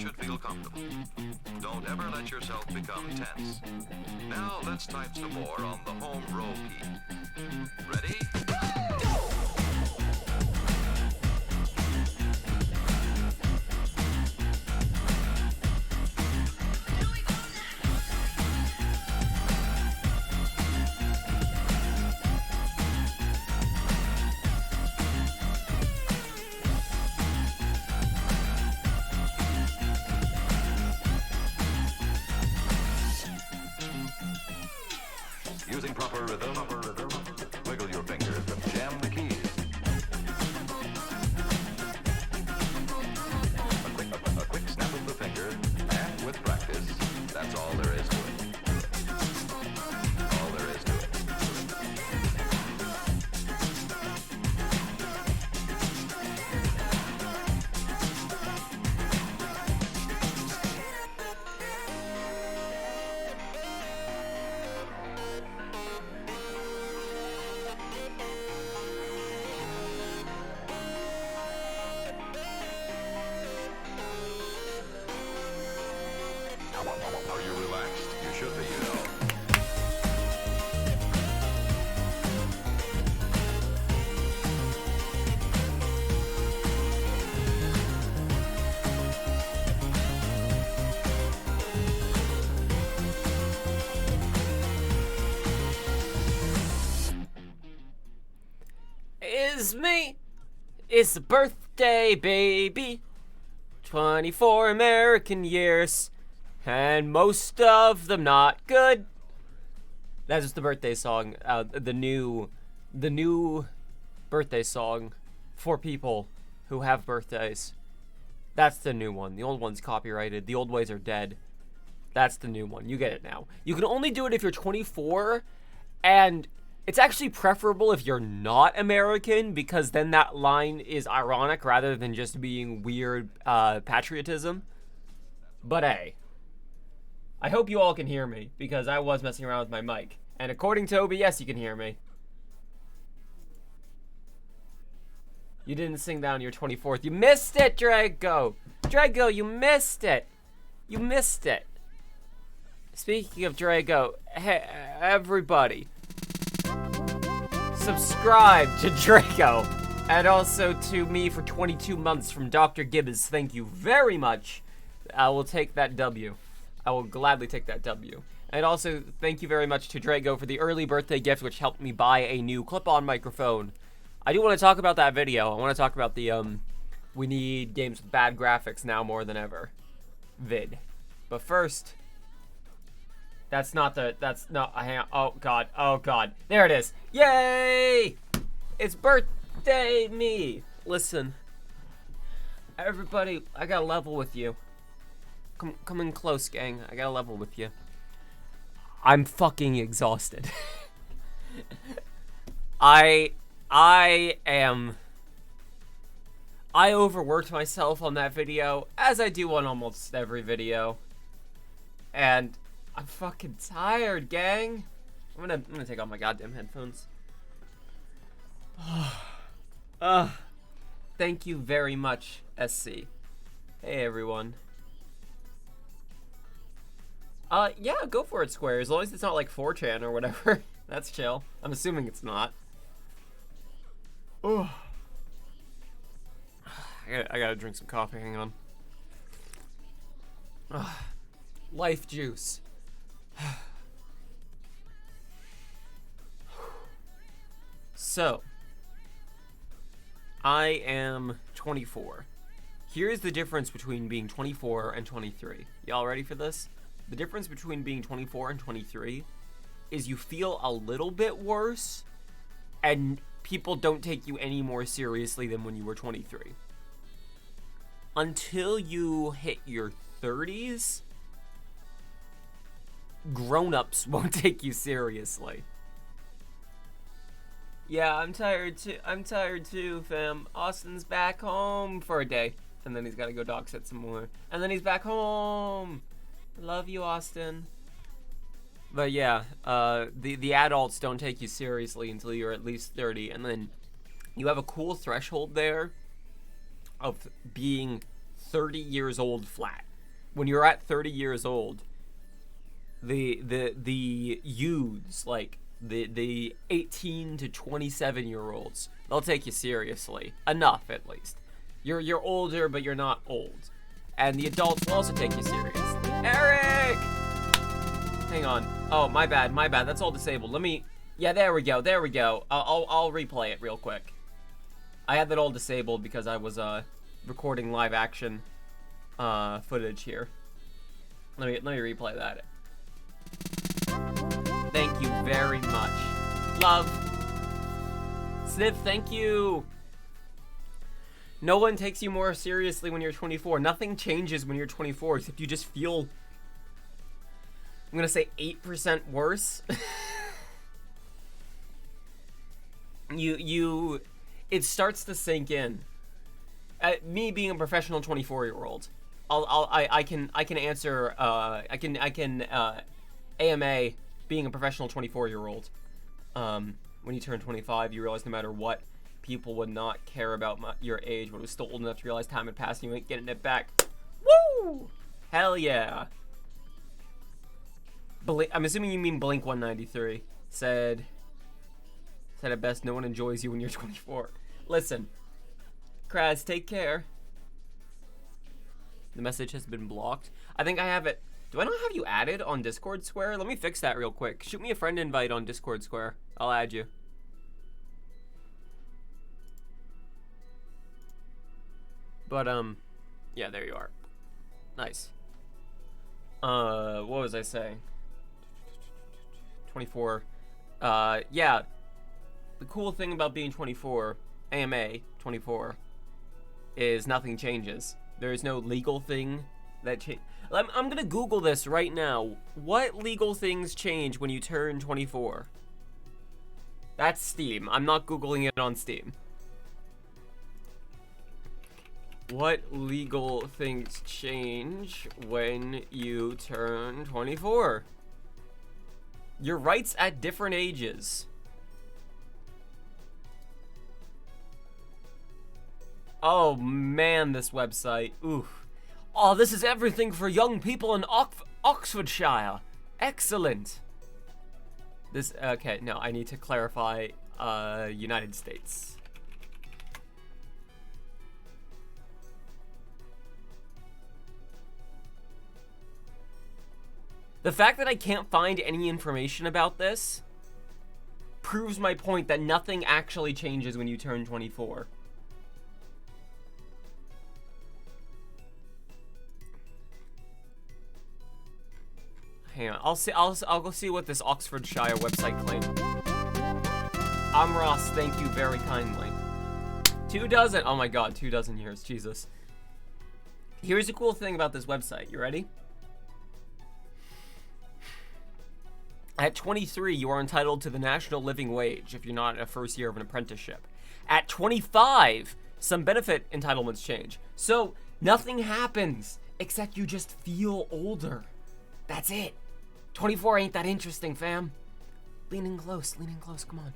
should feel comfortable. Don't ever let yourself become tense. Now let's type some more on the home row key. Ready? Using proper rhythm, wiggle your fingers and jam the keys. A quick snap of the finger, and with practice, that's all there is to it. All there is to it. Are you relaxed? You should be, you know. It's me. It's a birthday, baby. 24 American years. And most of them not good. That's just the birthday song. The new birthday song for people who have birthdays. That's the new one. The old one's copyrighted. The old ways are dead. That's the new one. You get it now. You can only do it if you're 24, and it's actually preferable if you're not American, because then that line is ironic rather than just being weird patriotism. But hey. I hope you all can hear me, because I was messing around with my mic. And according to OBS, you can hear me. You didn't sing down your 24th. You missed it, Drago! Drago, you missed it! You missed it. Speaking of Drago, hey, everybody, subscribe to Drago. And also to me for 22 months from Dr. Gibbons. Thank you very much. I will take that W. I will gladly take that W. And also, thank you very much to Drago for the early birthday gift, which helped me buy a new clip-on microphone. I do want to talk about that video. I want to talk about the, we need games with bad graphics now more than ever vid. But first, hang on, oh god, there it is. Yay! It's birthday me. Listen, everybody, I gotta level with you. Come in close, gang. I gotta level with you. I'm fucking exhausted. I overworked myself on that video, as I do on almost every video. And I'm fucking tired, gang. I'm gonna take off my goddamn headphones. Thank you very much, SC. Hey, everyone. Yeah, go for it, Square. As long as it's not like 4chan or whatever. That's chill. I'm assuming it's not. Oh. I gotta drink some coffee. Hang on. Life juice. So, I am 24. Here's the difference between being 24 and 23. Y'all ready for this? The difference between being 24 and 23 is you feel a little bit worse, and people don't take you any more seriously than when you were 23. Until you hit your 30s, grown-ups won't take you seriously. Yeah, I'm tired too, fam. Austin's back home for a day, and then he's gotta go dog sit some more, and then he's back home. Love you, Austin. But yeah, the adults don't take you seriously until you're at least 30, and then you have a cool threshold there of being 30 years old flat. when you're at 30 years old, the youths, like the 18 to 27 year olds, they'll take you seriously enough, at least. You're older, but you're not old, and the adults will also take you seriously. Eric, hang on. Oh, my bad. That's all disabled. Let me. Yeah, there we go. I'll replay it real quick. I had that all disabled because I was recording live action footage here. Let me replay that. Thank you very much. Love. Sniff, thank you. No one takes you more seriously when you're 24. Nothing changes when you're 24 except you just feel, I'm gonna say 8% worse. It starts to sink in. Me being a professional 24-year-old, I can answer. I can AMA being a professional 24-year-old. When you turn 25, you realize no matter what, people would not care about your age, but it was still old enough to realize time had passed and you ain't getting it back. Woo! Hell yeah. I'm assuming you mean Blink 193 said at best, no one enjoys you when you're 24. Listen, Kraz, take care. The message has been blocked. I think I have it. Do I not have you added on Discord Square? Let me fix that real quick. Shoot me a friend invite on Discord Square. I'll add you. But, yeah, there you are. Nice. What was I saying? 24. Yeah. The cool thing about being 24, AMA 24, is nothing changes. There is no legal thing that change. I'm gonna Google this right now. What legal things change when you turn 24? That's Steam. I'm not Googling it on Steam. What legal things change when you turn 24? Your rights at different ages. Oh man, this website. Oof. Oh, this is everything for young people in Oxfordshire. Excellent. This, okay, no, I need to clarify, United States. The fact that I can't find any information about this proves my point that nothing actually changes when you turn 24. Hang on, I'll go see what this Oxfordshire website claims. I'm Ross, thank you very kindly. 24, oh my god, 24 years, Jesus. Here's the cool thing about this website, you ready? At 23, you are entitled to the national living wage if you're not in a first year of an apprenticeship. At 25, some benefit entitlements change. So, nothing happens, except you just feel older. That's it. 24 ain't that interesting, fam. Lean in close, come on.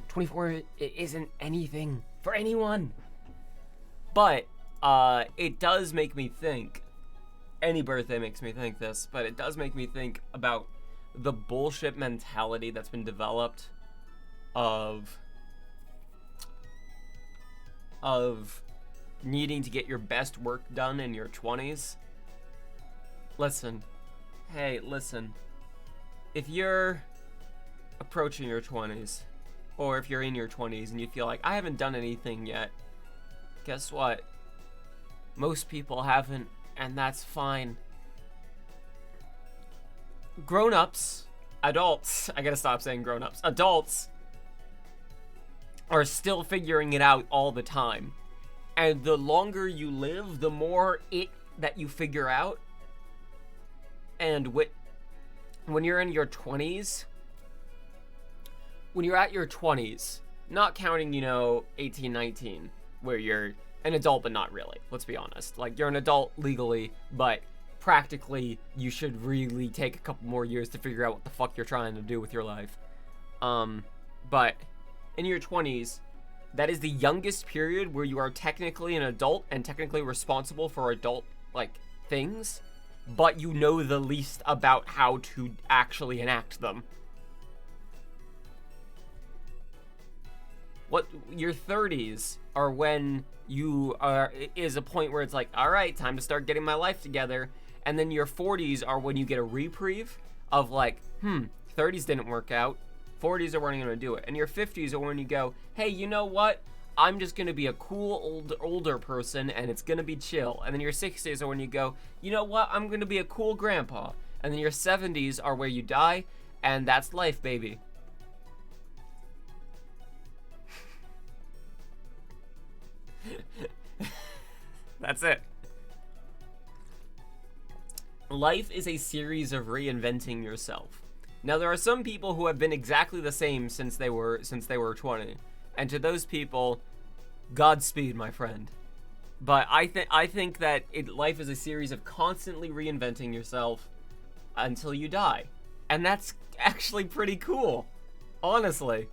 24 isn't anything for anyone. But, it does make me think, any birthday makes me think this, but it does make me think about the bullshit mentality that's been developed of needing to get your best work done in your 20s. Listen. Hey, listen. If you're approaching your 20s, or if you're in your 20s and you feel like, I haven't done anything yet, guess what? Most people haven't, and that's fine. Grown-ups, adults, I gotta stop saying grown-ups, adults are still figuring it out all the time. And the longer you live, the more that you figure out. And when you're in your 20s, when you're at your 20s, not counting, 18, 19, where you're an adult but not really, let's be honest. Like, you're an adult legally, but practically you should really take a couple more years to figure out what the fuck you're trying to do with your life. But in your 20s, that is the youngest period where you are technically an adult and technically responsible for adult, things. but you know the least about how to actually enact them. What your 30s are when you is a point where it's like, all right, time to start getting my life together. And then your 40s are when you get a reprieve of like, 30s didn't work out. 40s are when you're going to do it. And your 50s are when you go, hey, you know what? I'm just going to be a cool older person and it's going to be chill. And then your 60s are when you go, you know what? I'm going to be a cool grandpa. And then your 70s are where you die, and that's life, baby. That's it. Life is a series of reinventing yourself. Now, there are some people who have been exactly the same since they were 20, and to those people, Godspeed, my friend. But I think that life is a series of constantly reinventing yourself until you die, and that's actually pretty cool, honestly.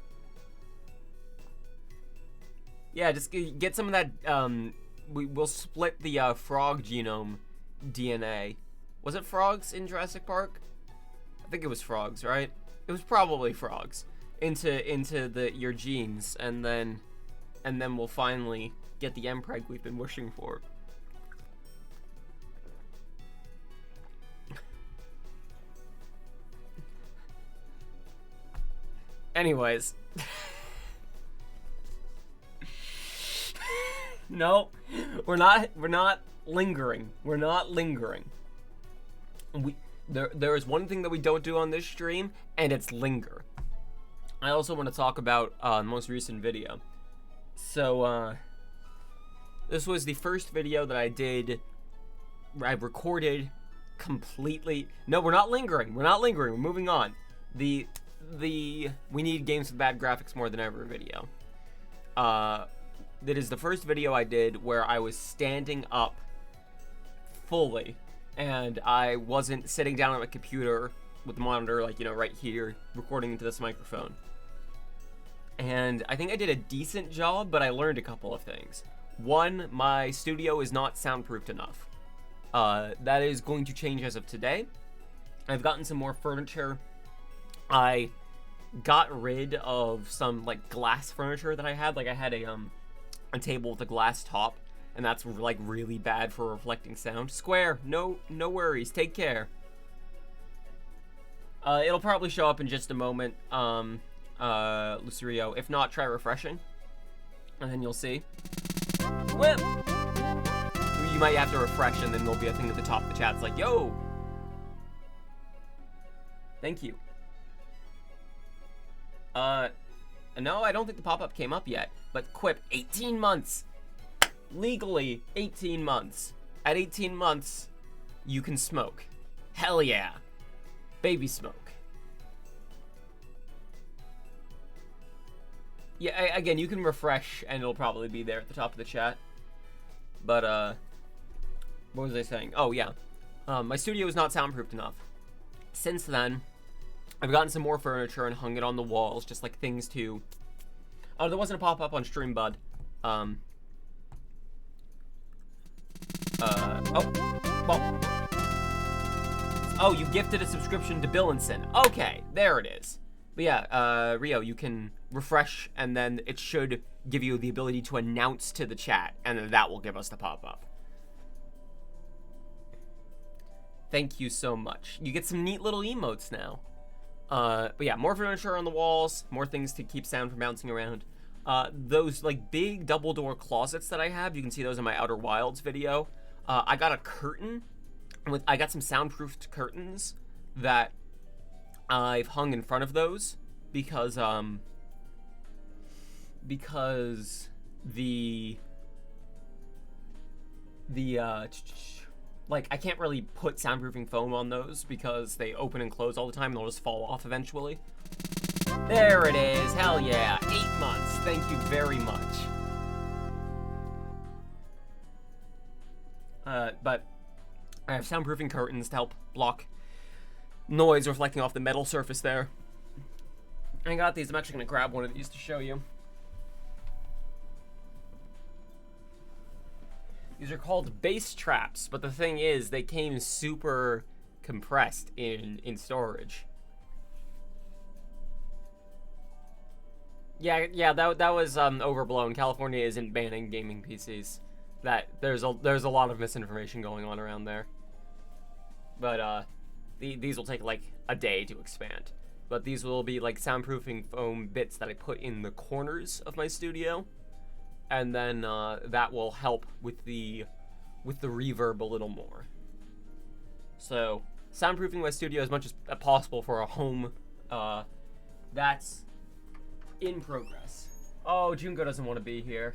Yeah, just get some of that. We'll split the frog genome DNA. Was it frogs in Jurassic Park? I think it was frogs, right? It was probably frogs into your genes, and then we'll finally get the mpreg we've been wishing for. Anyways. No, we're not lingering. We're not lingering. There is one thing that we don't do on this stream, and it's linger. I also want to talk about the most recent video. So, this was the first video that I did. I recorded completely. No, we're not lingering. We're not lingering. We're moving on. The we need games with bad graphics more than ever video. That is the first video I did where I was standing up fully, and I wasn't sitting down on a computer with the monitor, like, right here, recording into this microphone. And I think I did a decent job, but I learned a couple of things. One, my studio is not soundproofed enough. That is going to change as of today. I've gotten some more furniture. I got rid of some, like, glass furniture that I had. Like, I had a table with a glass top, and that's, like, really bad for reflecting sound. Square, no worries, take care. It'll probably show up in just a moment, Lucerio. If not, try refreshing, and then you'll see. Whip! You might have to refresh, and then there'll be a thing at the top of the chat. It's like, yo! Thank you. No, I don't think the pop-up came up yet, but Quip, 18 months! Legally, 18 months. At 18 months, you can smoke. Hell yeah. Baby smoke. Yeah, again, you can refresh, and it'll probably be there at the top of the chat. But, what was I saying? Oh, yeah. My studio is not soundproofed enough. Since then, I've gotten some more furniture and hung it on the walls, just like things to... Oh, there wasn't a pop-up on stream, bud. Oh, well. Oh, you gifted a subscription to Billinson. Okay, there it is. But yeah, Rio, you can refresh, and then it should give you the ability to announce to the chat, and then that will give us the pop-up. Thank you so much. You get some neat little emotes now. But yeah, more furniture on the walls, more things to keep sound from bouncing around. Those, like, big double-door closets that I have, you can see those in my Outer Wilds video. I got a curtain. I got some soundproofed curtains that I've hung in front of those because like, I can't really put soundproofing foam on those because they open and close all the time and they'll just fall off eventually. There it is. Hell yeah. 8 months. Thank you very much. But I have soundproofing curtains to help block noise reflecting off the metal surface there. I got these. I'm actually going to grab one of these to show you. These are called bass traps, but the thing is, they came super compressed in storage. Yeah, that was overblown. California isn't banning gaming PCs. That there's a lot of misinformation going on around there. But these will take like a day to expand. But these will be like soundproofing foam bits that I put in the corners of my studio, and then that will help with the reverb a little more. So soundproofing my studio as much as possible for a home. That's in progress. Oh, Junko doesn't want to be here.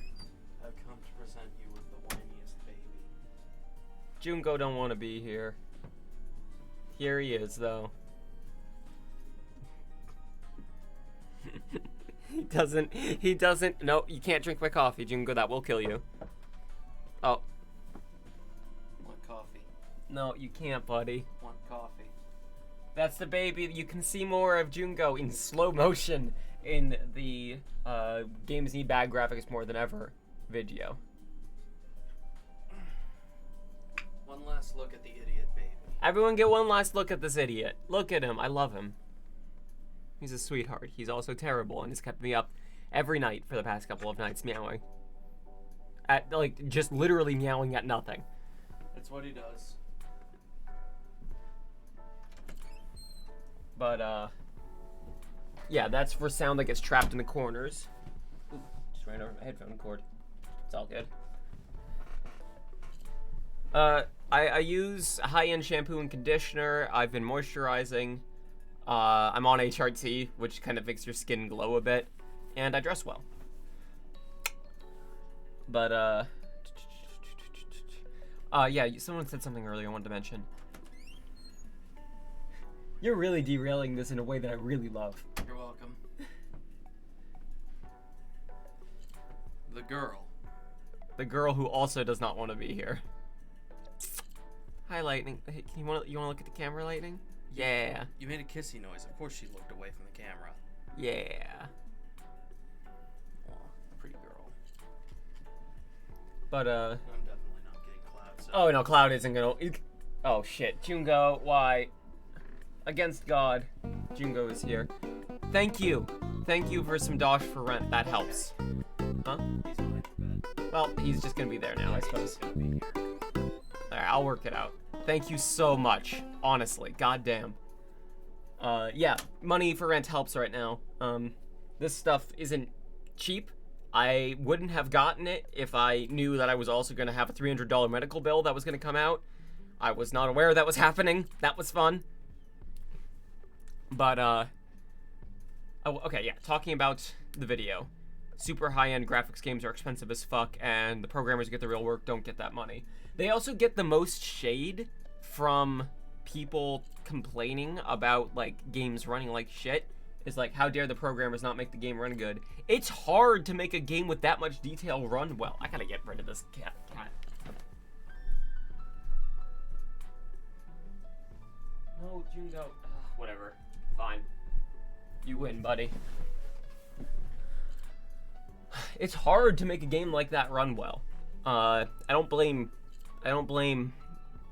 I've come to present you with the whiniest baby. Junko don't want to be here. Here he is, though. He doesn't. No, you can't drink my coffee, Junko. That will kill you. Oh. Want coffee? No, you can't, buddy. Want coffee? That's the baby. You can see more of Junko in slow motion in the Games Need Bad Graphics More Than Ever video. One last look at the idiot baby. Everyone get one last look at this idiot. Look at him. I love him. He's a sweetheart. He's also terrible and has kept me up every night for the past couple of nights meowing. At, like, just literally meowing at nothing. That's what he does. But, yeah, that's for sound that gets trapped in the corners. Ooh, just ran over my headphone cord. It's all good. I use high-end shampoo and conditioner. I've been moisturizing. I'm on HRT, which kind of makes your skin glow a bit. And I dress well. But, yeah, someone said something earlier I wanted to mention. You're really derailing this in a way that I really love. You're welcome. The girl. The girl who also does not want to be here. Hi, Lightning. Hey, you want to look at the camera, Lightning? Yeah. You made a kissy noise. Of course she looked away from the camera. Yeah. Aw, pretty girl. But, I'm definitely not getting Cloud, so... Oh, no, Cloud isn't gonna... Oh, shit. Jungo, why? Against God, Jungo is here. Thank you. Thank you for some dosh for rent. That helps. Huh? He's behind your bed. Well, he's just gonna be there now, I suppose. He's gonna be here. Alright, I'll work it out. Thank you so much. Honestly. Goddamn. Yeah, money for rent helps right now. This stuff isn't cheap. I wouldn't have gotten it if I knew that I was also gonna have a $300 medical bill that was gonna come out. I was not aware that was happening. That was fun. But, oh, okay, yeah, talking about the video. Super high-end graphics games are expensive as fuck, and the programmers who get the real work don't get that money. They also get the most shade from people complaining about, like, games running like shit. It's like, how dare the programmers not make the game run good? It's hard to make a game with that much detail run well. I gotta get rid of this cat. No, Jungo. Whatever. Fine. You win, buddy. It's hard to make a game like that run well. I don't blame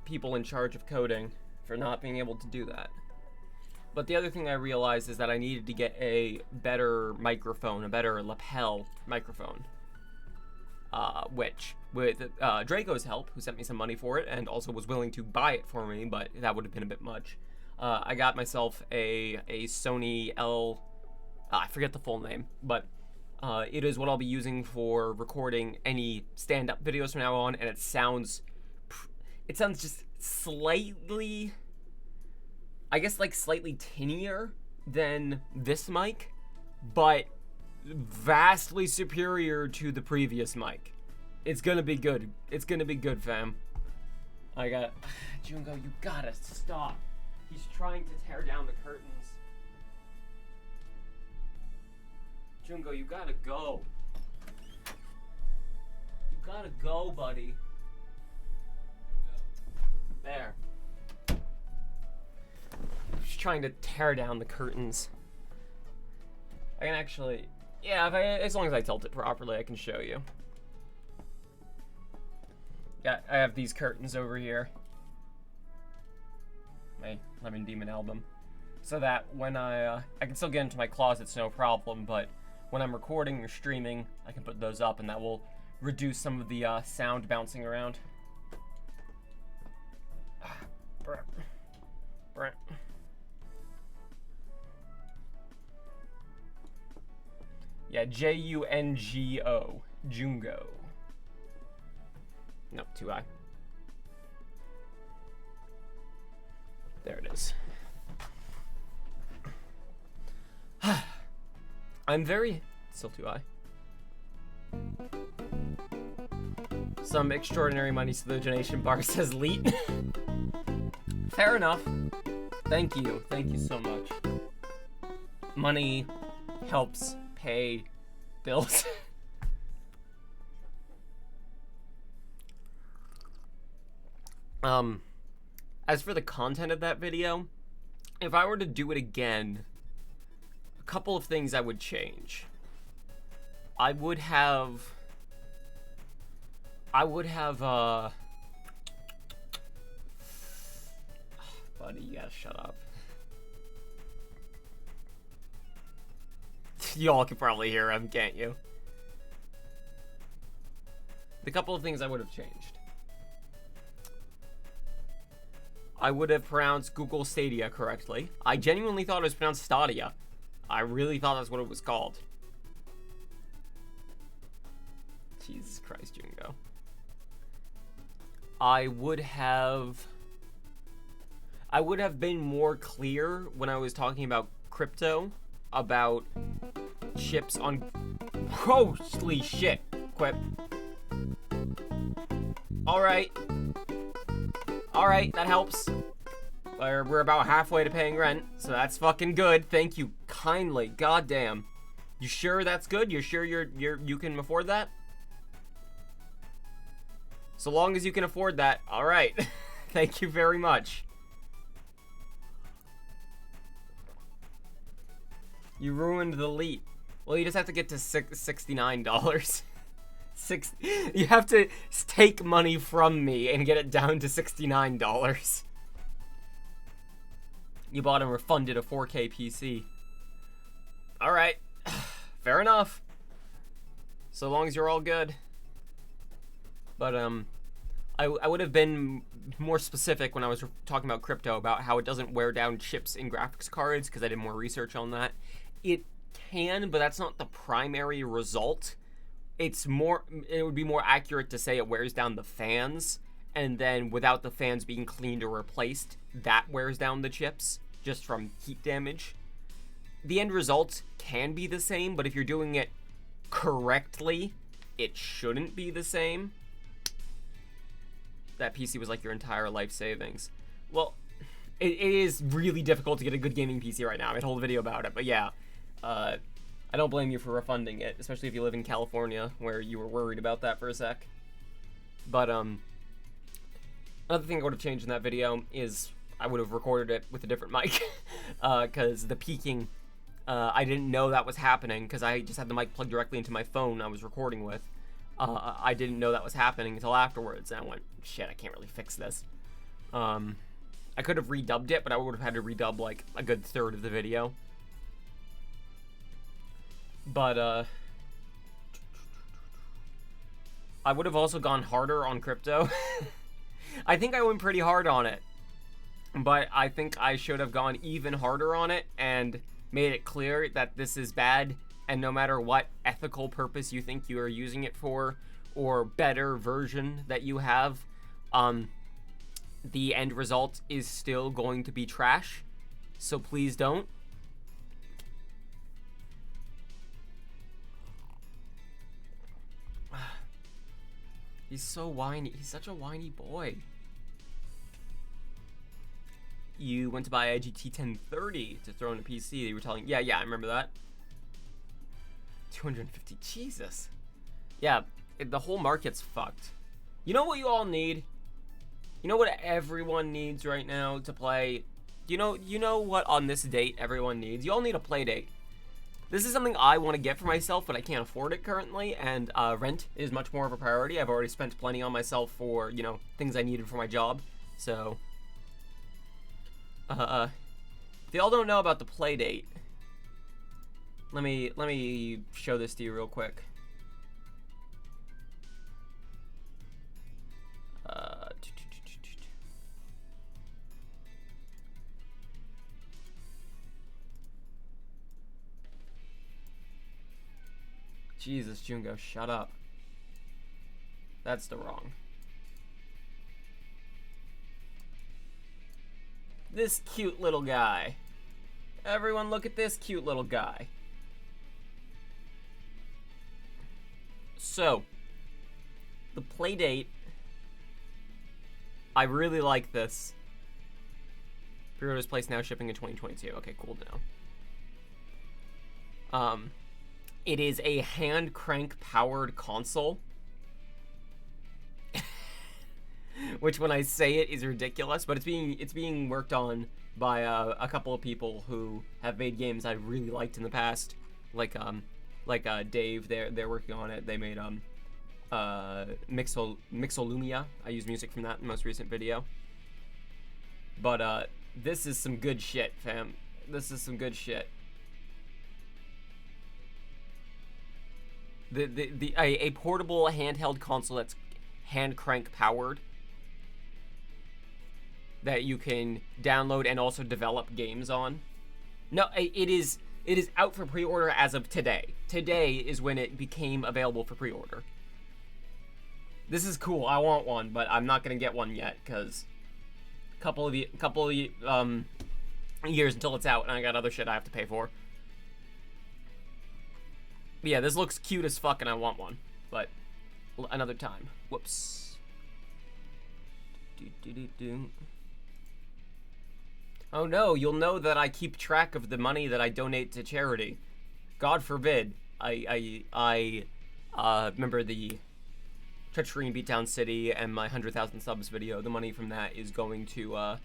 people in charge of coding for not being able to do that. But the other thing I realized is that I needed to get a better microphone, a better lapel microphone. Which, with Draco's help, who sent me some money for it and also was willing to buy it for me, but that would have been a bit much. I got myself a Sony I forget the full name, but it is what I'll be using for recording any stand-up videos from now on, and it sounds just slightly, I guess, like slightly tinnier than this mic, but vastly superior to the previous mic. It's gonna be good. It's gonna be good, fam. Jungo, you gotta stop. He's trying to tear down the curtains. Jungo, you gotta go. You gotta go, buddy. There. He's trying to tear down the curtains. I can actually... Yeah, as long as I tilt it properly, I can show you. Yeah, I have these curtains over here. My Lemon Demon album. So that when I can still get into my closets, no problem, but when I'm recording or streaming, I can put those up, and that will reduce some of the sound bouncing around. Yeah, Jungo. Jungo. No, too high. There it is. I'm very... Still too high. Some extraordinary money to the donation bar, says Leet. Fair enough. Thank you. Thank you so much. Money helps pay bills. As for the content of that video, if I were to do it again, a couple of things I would change. I would have, buddy, you gotta shut up. Y'all can probably hear him, can't you? The couple of things I would have changed. I would have pronounced Google Stadia correctly. I genuinely thought it was pronounced Stadia. I really thought that's what it was called. Jesus Christ, Jungo. I would have been more clear when I was talking about crypto, about chips on... Holy shit! Quip. Alright. Alright, that helps. We're about halfway to paying rent, so that's fucking good. Thank you kindly. Goddamn. You sure that's good? You sure you can afford that? So long as you can afford that. Alright. Thank you very much. You ruined the leap. Well, you just have to get to $69. You have to take money from me and get it down to $69. You bought and refunded a 4K PC. Alright. Fair enough. So long as you're all good. But, I would have been more specific when I was talking about crypto, about how it doesn't wear down chips in graphics cards, because I did more research on that. It can, but that's not the primary result. It would be more accurate to say it wears down the fans, and then without the fans being cleaned or replaced, that wears down the chips, just from heat damage. The end result can be the same, but if you're doing it correctly, it shouldn't be the same. That PC was like your entire life savings. Well, it is really difficult to get a good gaming PC right now. I made a whole video about it, but yeah. I don't blame you for refunding it, especially if you live in California, where you were worried about that for a sec. But, another thing I would have changed in that video is I would have recorded it with a different mic, because the peaking, I didn't know that was happening, because I just had the mic plugged directly into my phone I was recording with. I didn't know that was happening until afterwards, and I went, shit, I can't really fix this. I could have redubbed it, but I would have had to redub, like, a good third of the video. But, I would have also gone harder on crypto. I think I went pretty hard on it. But I think I should have gone even harder on it and made it clear that this is bad, and no matter what ethical purpose you think you are using it for, or better version that you have, the end result is still going to be trash. So please don't. He's so whiny. He's such a whiny boy. You went to buy a GT 1030 to throw in a PC. You were telling... Yeah, I remember that. 250. Jesus. Yeah, the whole market's fucked. You know what you all need? You know what everyone needs right now to play? You know what on this date everyone needs? You all need a play date. This is something I want to get for myself, but I can't afford it currently, and rent is much more of a priority. I've already spent plenty on myself for, you know, things I needed for my job, so... if y'all don't know about the Playdate, let me show this to you real quick. Jesus, Jungo, shut up. That's the wrong. This cute little guy. Everyone look at this cute little guy. So, the Playdate, I really like this. Pre-orders placed now, shipping in 2022. Okay, cool to know. It is a hand crank powered console. Which, when I say it, is ridiculous, but it's being worked on by a couple of people who have made games I really liked in the past, like Dave. They're working on it. They made Mixolumia. I used music from that in the most recent video. But this is some good shit, fam. This is some good shit. A portable handheld console that's hand crank powered, that you can download and also develop games on. No, it is out for pre-order as of today. Today is when it became available for pre-order. This is cool. I want one, but I'm not gonna get one yet because a couple of years until it's out, and I got other shit I have to pay for. But yeah, this looks cute as fuck, and I want one, but another time. Whoops. Oh no, you'll know that I keep track of the money that I donate to charity. God forbid. I remember the Treachery in Beatdown City and my 100,000 subs video. The money from that is going to,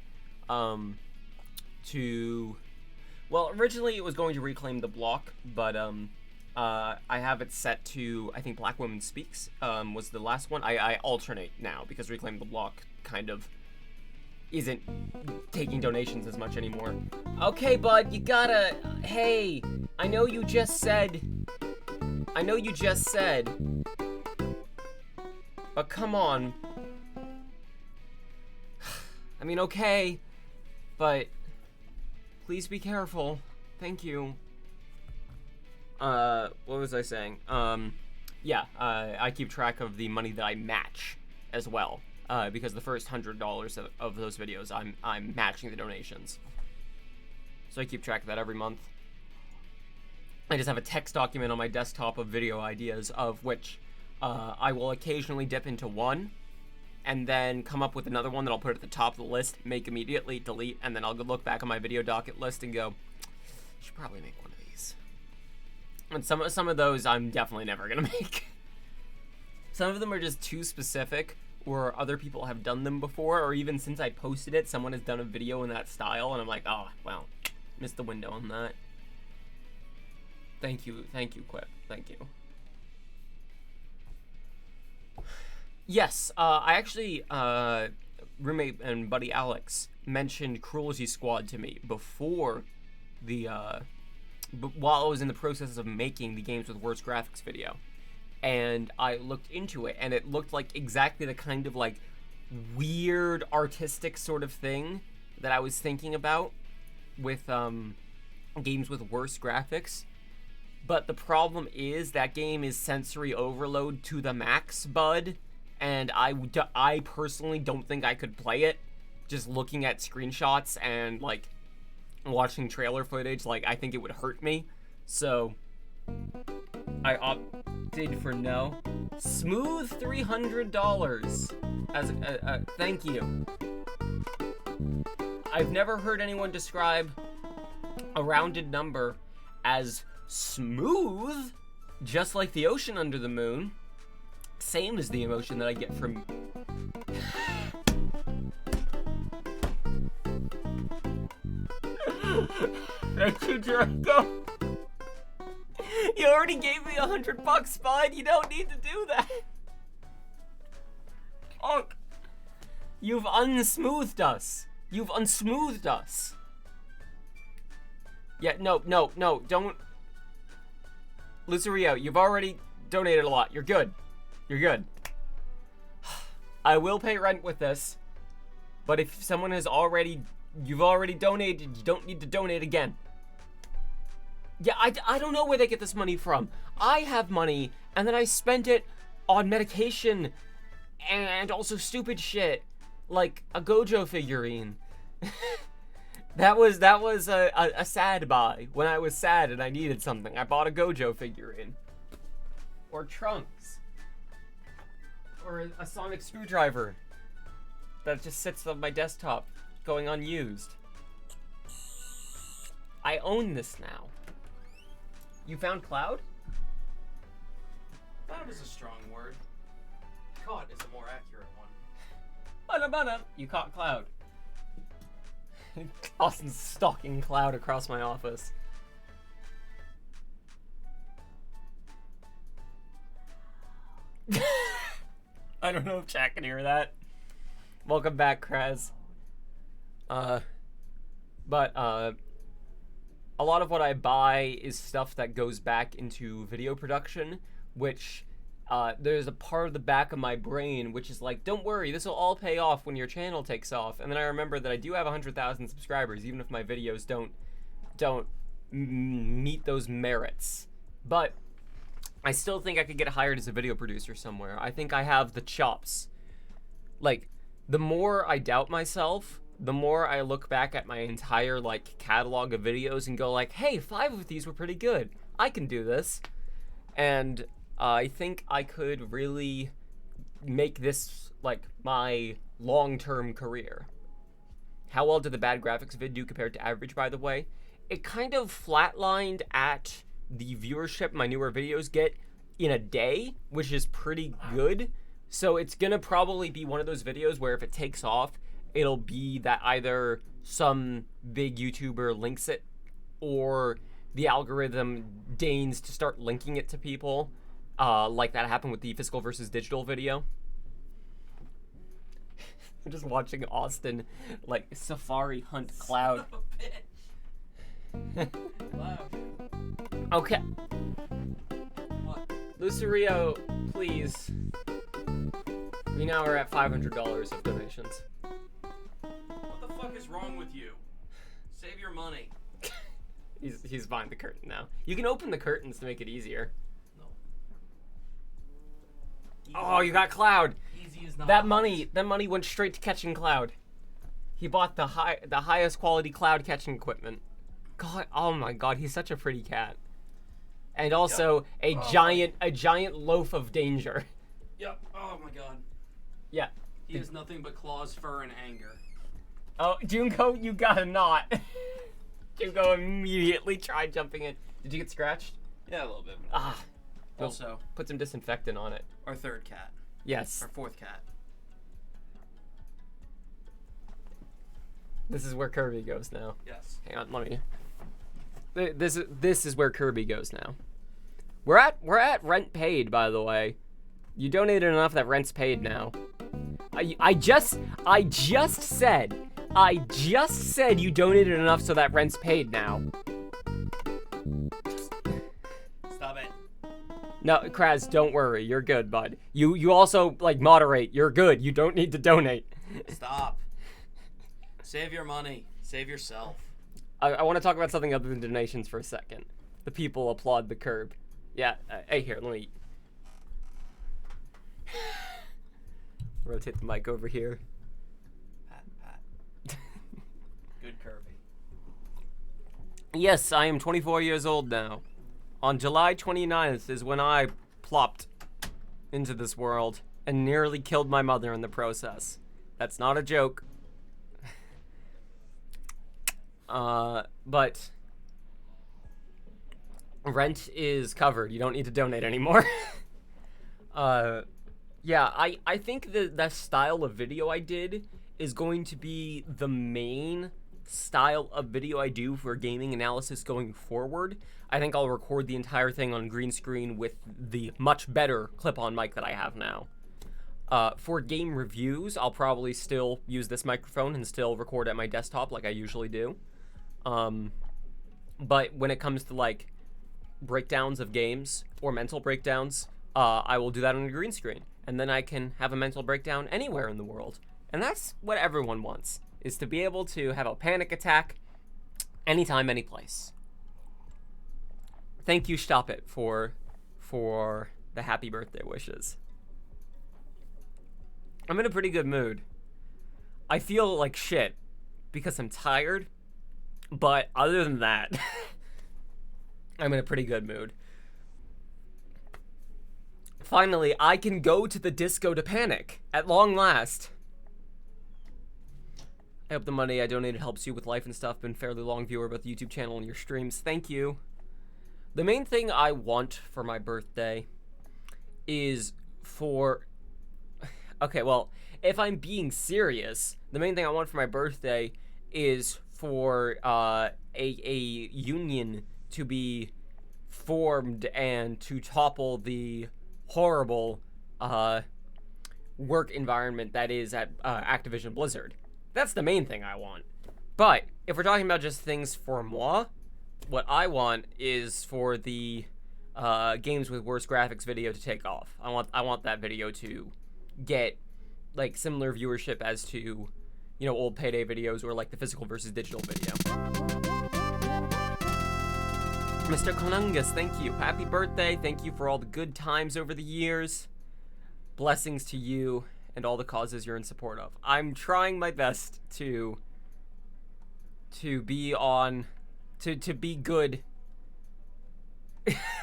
well, originally it was going to Reclaim the Block, but, I have it set to, I think Black Woman Speaks, was the last one. I alternate now, because Reclaim the Block kind of isn't taking donations as much anymore. Okay, bud, you gotta, hey, I know you just said, but come on. I mean, okay, but please be careful. Thank you. What was I saying? Yeah, I keep track of the money that I match as well, because the first $100 of those videos, I'm matching the donations. So I keep track of that every month. I just have a text document on my desktop of video ideas, of which I will occasionally dip into one, and then come up with another one that I'll put at the top of the list, make immediately, delete, and then I'll go look back on my video docket list and go, should probably make one of these. And some of those I'm definitely never gonna make. Some of them are just too specific, or other people have done them before, or even since I posted it, someone has done a video in that style, and I'm like, oh, well, missed the window on that. Thank you, Quip. Thank you. Yes, I actually, roommate and buddy Alex mentioned Cruelty Squad to me before the, while I was in the process of making the games with worst graphics video. And I looked into it, and it looked like exactly the kind of, like, weird artistic sort of thing that I was thinking about with, games with worse graphics. But the problem is that game is sensory overload to the max, bud. And I personally don't think I could play it just looking at screenshots and, like, watching trailer footage. Like, I think it would hurt me. So I opted for no. Smooth $300 as a thank you. I've never heard anyone describe a rounded number as smooth, just like the ocean under the moon. Same as the emotion that I get from... Thank you, Draco. You already gave me $100, bud. You don't need to do that. Oh, you've unsmoothed us. You've unsmoothed us. Yeah, no, don't. Lucerio, you've already donated a lot. You're good. You're good. I will pay rent with this, but if someone has already, you've already donated, you don't need to donate again. Yeah, I don't know where they get this money from. I have money, and then I spent it on medication and also stupid shit, like a Gojo figurine. That was a sad buy. When I was sad and I needed something, I bought a Gojo figurine. Or Trunks. Or a sonic screwdriver that just sits on my desktop, going unused. I own this now. You found Cloud? That is a strong word. Caught is a more accurate one. Bada. You caught Cloud. Austin's stalking Cloud across my office. I don't know if chat can hear that. Welcome back, Kraz. A lot of what I buy is stuff that goes back into video production, which there's a part of the back of my brain which is like, don't worry, this will all pay off when your channel takes off. And then I remember that I do have 100,000 subscribers, even if my videos don't meet those merits. But I still think I could get hired as a video producer somewhere. I think I have the chops. Like, the more I doubt myself, the more I look back at my entire, like, catalog of videos and go like, hey, 5 of these were pretty good. I can do this. And I think I could really make this, like, my long-term career. How well did the bad graphics vid do compared to average, by the way? It kind of flatlined at the viewership my newer videos get in a day, which is pretty good. So it's gonna probably be one of those videos where if it takes off, it'll be that either some big YouTuber links it or the algorithm deigns to start linking it to people, like that happened with the physical versus digital video. I'm just watching Austin, like, safari hunt Cloud. Okay. What? Lucerio, please. We now are at $500 of donations. What the fuck is wrong with you? Save your money. He's behind the curtain now. You can open the curtains to make it easier. No. Easy. Oh, you got Cloud. Easy is not That hard. money went straight to catching Cloud. He bought the highest quality Cloud catching equipment. God, oh my God, he's such a pretty cat. And also a giant loaf of danger. Yep. Oh my God. Yeah. He has nothing but claws, fur, and anger. Oh, Junko, you gotta not. Junko immediately tried jumping in. Did you get scratched? Yeah, a little bit. Ah. Also, Put some disinfectant on it. our third cat. Yes. Our fourth cat. This is where Kirby goes now. Yes. Hang on, let me. This is where Kirby goes now. We're at rent paid, by the way. You donated enough that rent's paid now. I just said you donated enough so that rent's paid now. Stop it. No, Kraz, don't worry. You're good, bud. You also, like, moderate. You're good. You don't need to donate. Stop. Save your money. Save yourself. I want to talk about something other than donations for a second. The people applaud the curb. Yeah, hey, here, let me rotate the mic over here. Pat. Good Kirby. Yes, I am 24 years old now. On July 29th is when I plopped into this world and nearly killed my mother in the process. That's not a joke. But rent is covered. You don't need to donate anymore. Yeah, I think the style of video I did is going to be the main style of video I do for gaming analysis going forward. I think I'll record the entire thing on green screen with the much better clip-on mic that I have now. For game reviews, I'll probably still use this microphone and still record at my desktop like I usually do. But when it comes to like breakdowns of games or mental breakdowns, I will do that on a green screen. And then I can have a mental breakdown anywhere in the world. And that's what everyone wants, is to be able to have a panic attack anytime, any place. Thank you, Stop It, for the happy birthday wishes. I'm in a pretty good mood. I feel like shit because I'm tired, but other than that, I'm in a pretty good mood. Finally, I can go to the disco to panic, at long last. I hope the money I donated helps you with life and stuff. Been fairly long viewer about the YouTube channel and your streams. Thank you. The main thing I want for my birthday is for... Okay, well, if I'm being serious, the main thing I want for my birthday is for a union to be formed and to topple the horrible work environment that is at Activision Blizzard. That's the main thing I want. But if we're talking about just things for moi, what I want is for the games with worse graphics video to take off. I want that video to get like similar viewership as to, you know, old Payday videos or like the physical versus digital video. Mr. Conungus, thank you. Happy birthday. Thank you for all the good times over the years. Blessings to you and all the causes you're in support of. I'm trying my best to be on, to be good.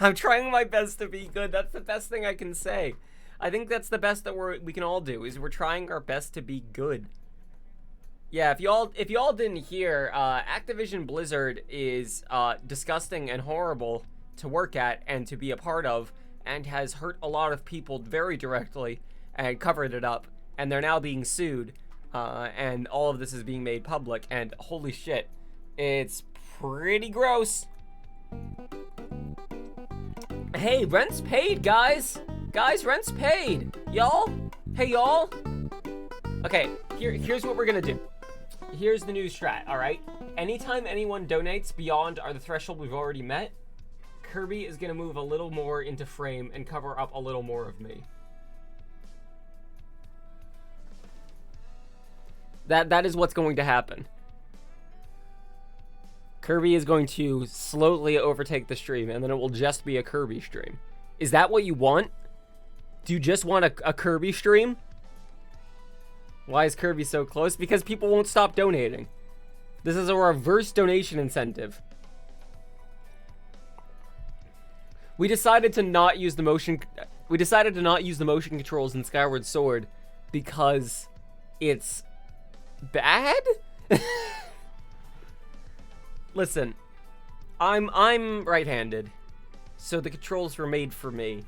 I'm trying my best to be good. That's the best thing I can say. I think that's the best that we can all do, is we're trying our best to be good. Yeah, if y'all didn't hear, Activision Blizzard is disgusting and horrible to work at and to be a part of, and has hurt a lot of people very directly and covered it up, and they're now being sued, and all of this is being made public, and holy shit, it's pretty gross. Hey, rent's paid, guys! Guys, rent's paid! Y'all? Hey, y'all? Okay, here's what we're gonna do. Here's the new strat, alright? Anytime anyone donates beyond the threshold we've already met, Kirby is gonna move a little more into frame and cover up a little more of me. That is what's going to happen. Kirby is going to slowly overtake the stream, and then it will just be a Kirby stream. Is that what you want? Do you just want a Kirby stream? Why is Kirby so close? Because people won't stop donating. This is a reverse donation incentive. We decided to not use the motion controls in Skyward Sword because it's bad? Listen, I'm right-handed, so the controls were made for me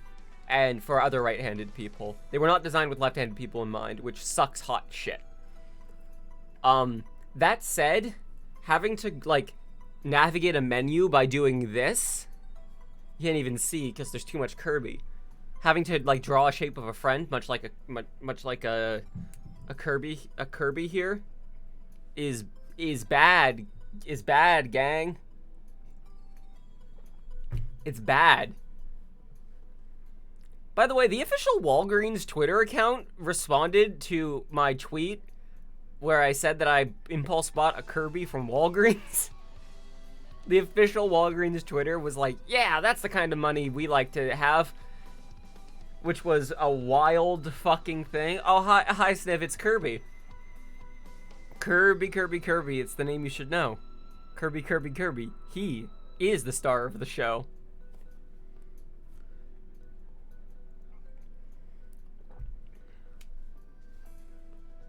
and for other right-handed people. They were not designed with left-handed people in mind, which sucks hot shit. That said, having to like navigate a menu by doing this, you can't even see because there's too much Kirby. Having to like draw a shape of a friend, much like a Kirby here, is bad. Is bad, gang. It's bad. By the way, the official Walgreens Twitter account responded to my tweet where I said that I impulse bought a Kirby from Walgreens. The official Walgreens Twitter was like, yeah, that's the kind of money we like to have. Which was a wild fucking thing. Oh, hi, Sniv, it's Kirby. Kirby. It's the name you should know. Kirby. He is the star of the show.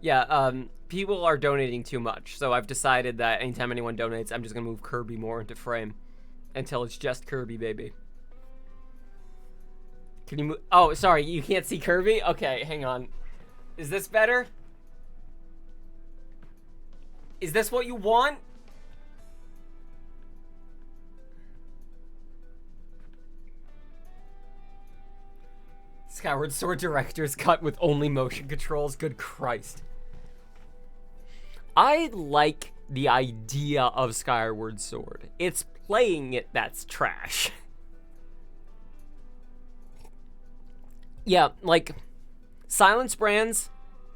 Yeah, people are donating too much, so I've decided that anytime anyone donates, I'm just gonna move Kirby more into frame until it's just Kirby, baby. Can you move? Oh, sorry, you can't see Kirby? Okay, hang on. Is this better? Is this what you want? Skyward Sword director's cut with only motion controls. Good Christ. I like the idea of Skyward Sword. It's playing it that's trash. Yeah, like, Silence Brands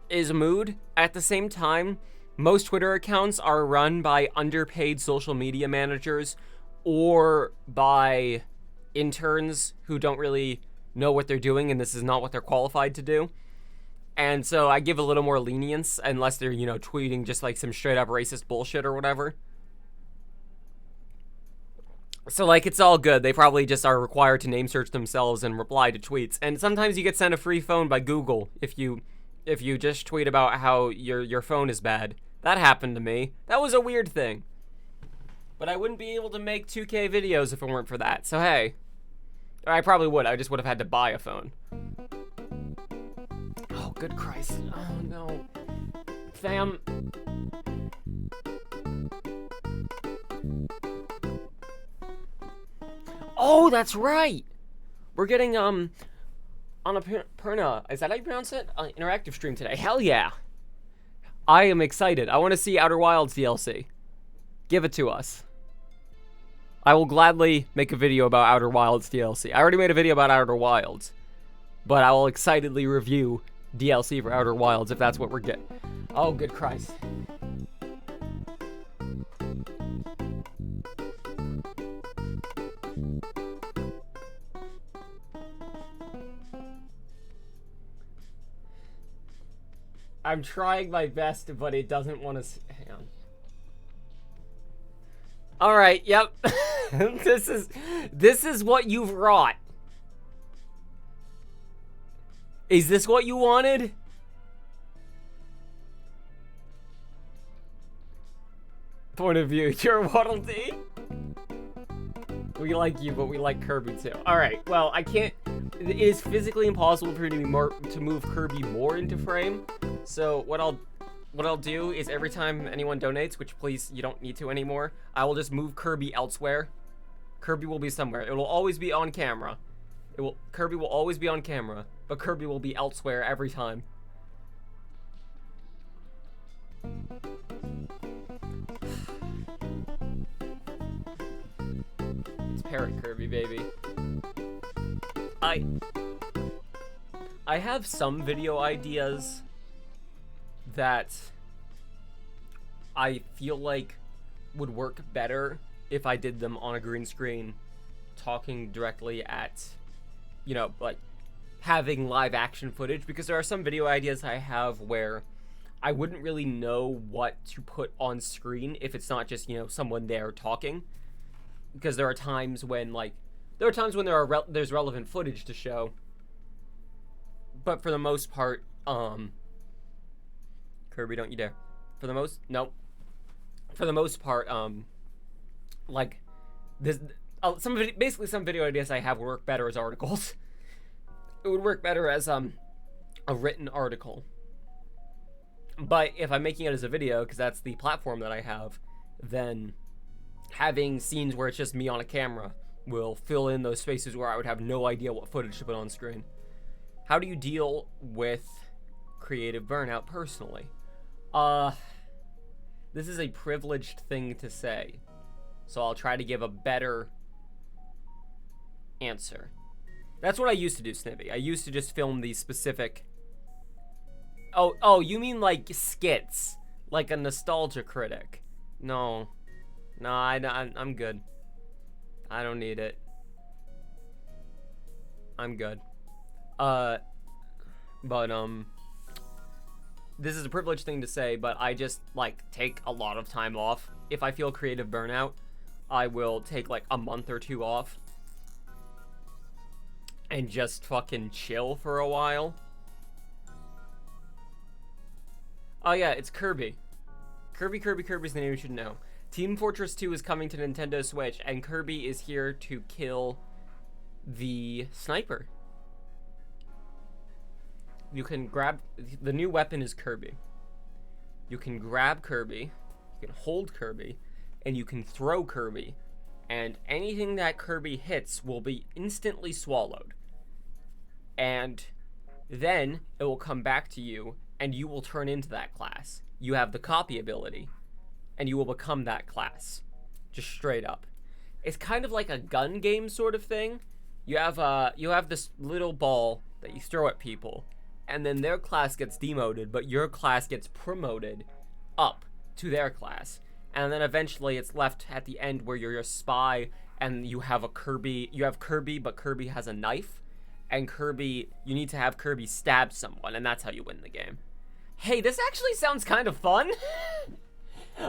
is a mood. At the same time, most Twitter accounts are run by underpaid social media managers or by interns who don't really know what they're doing, and this is not what they're qualified to do. And so I give a little more lenience unless they're, you know, tweeting just like some straight up racist bullshit or whatever. So, like, it's all good. They probably just are required to name search themselves and reply to tweets. And sometimes you get sent a free phone by Google if you just tweet about how your phone is bad. That happened to me. That was a weird thing. But I wouldn't be able to make 2K videos if it weren't for that. So, hey. Or I probably would. I just would have had to buy a phone. Oh, good Christ. Oh, no. Fam. Oh, that's right. We're getting, on a Perna, is that how you pronounce it? Interactive stream today. Hell yeah. I am excited. I want to see Outer Wilds DLC. Give it to us. I will gladly make a video about Outer Wilds DLC. I already made a video about Outer Wilds, but I will excitedly review DLC for Outer Wilds if that's what we're getting. Oh, good Christ. I'm trying my best, but it doesn't want to... Hang on. Alright, yep. This is what you've wrought. Is this what you wanted? Point of view, you're Waddle Dee? We like you, but we like Kirby too. Alright, well, I can't... It is physically impossible for me to move Kirby more into frame. So what I'll do is every time anyone donates, which please you don't need to anymore, I will just move Kirby elsewhere. Kirby will be somewhere. It will always be on camera. Kirby will always be on camera, but Kirby will be elsewhere every time. It's Parrot Kirby, baby. I have some video ideas that I feel like would work better if I did them on a green screen, talking directly at, you know, like, having live action footage, because there are some video ideas I have where I wouldn't really know what to put on screen if it's not just, you know, someone there talking, because there are times when, like, there's relevant footage to show, but for the most part, Kirby, don't you dare. For the most part, like, this, basically some video ideas I have would work better as articles. It would work better as, a written article. But if I'm making it as a video, because that's the platform that I have, then having scenes where it's just me on a camera will fill in those spaces where I would have no idea what footage to put on screen. How do you deal with creative burnout personally? This is a privileged thing to say, so I'll try to give a better answer. That's what I used to do, Snivy. I used to just film these specific... Oh, you mean like skits? Like a nostalgia critic? No, I'm good. I don't need it. I'm good. This is a privileged thing to say, but I just, like, take a lot of time off. If I feel creative burnout, I will take, like, a month or two off and just fucking chill for a while. Oh yeah, it's Kirby. Kirby's the name you should know. Team Fortress 2 is coming to Nintendo Switch, and Kirby is here to kill the sniper. You can grab... The new weapon is Kirby. You can grab Kirby, you can hold Kirby, and you can throw Kirby. And anything that Kirby hits will be instantly swallowed. And Then it will come back to you, and you will turn into that class. You have the copy ability, and you will become that class. Just straight up. It's kind of like a gun game sort of thing. You have this little ball that you throw at people, and then their class gets demoted, but your class gets promoted up to their class. And then eventually it's left at the end where you're a spy, and you have Kirby, but Kirby has a knife. And Kirby, you need to have Kirby stab someone, and that's how you win the game. Hey, this actually sounds kind of fun.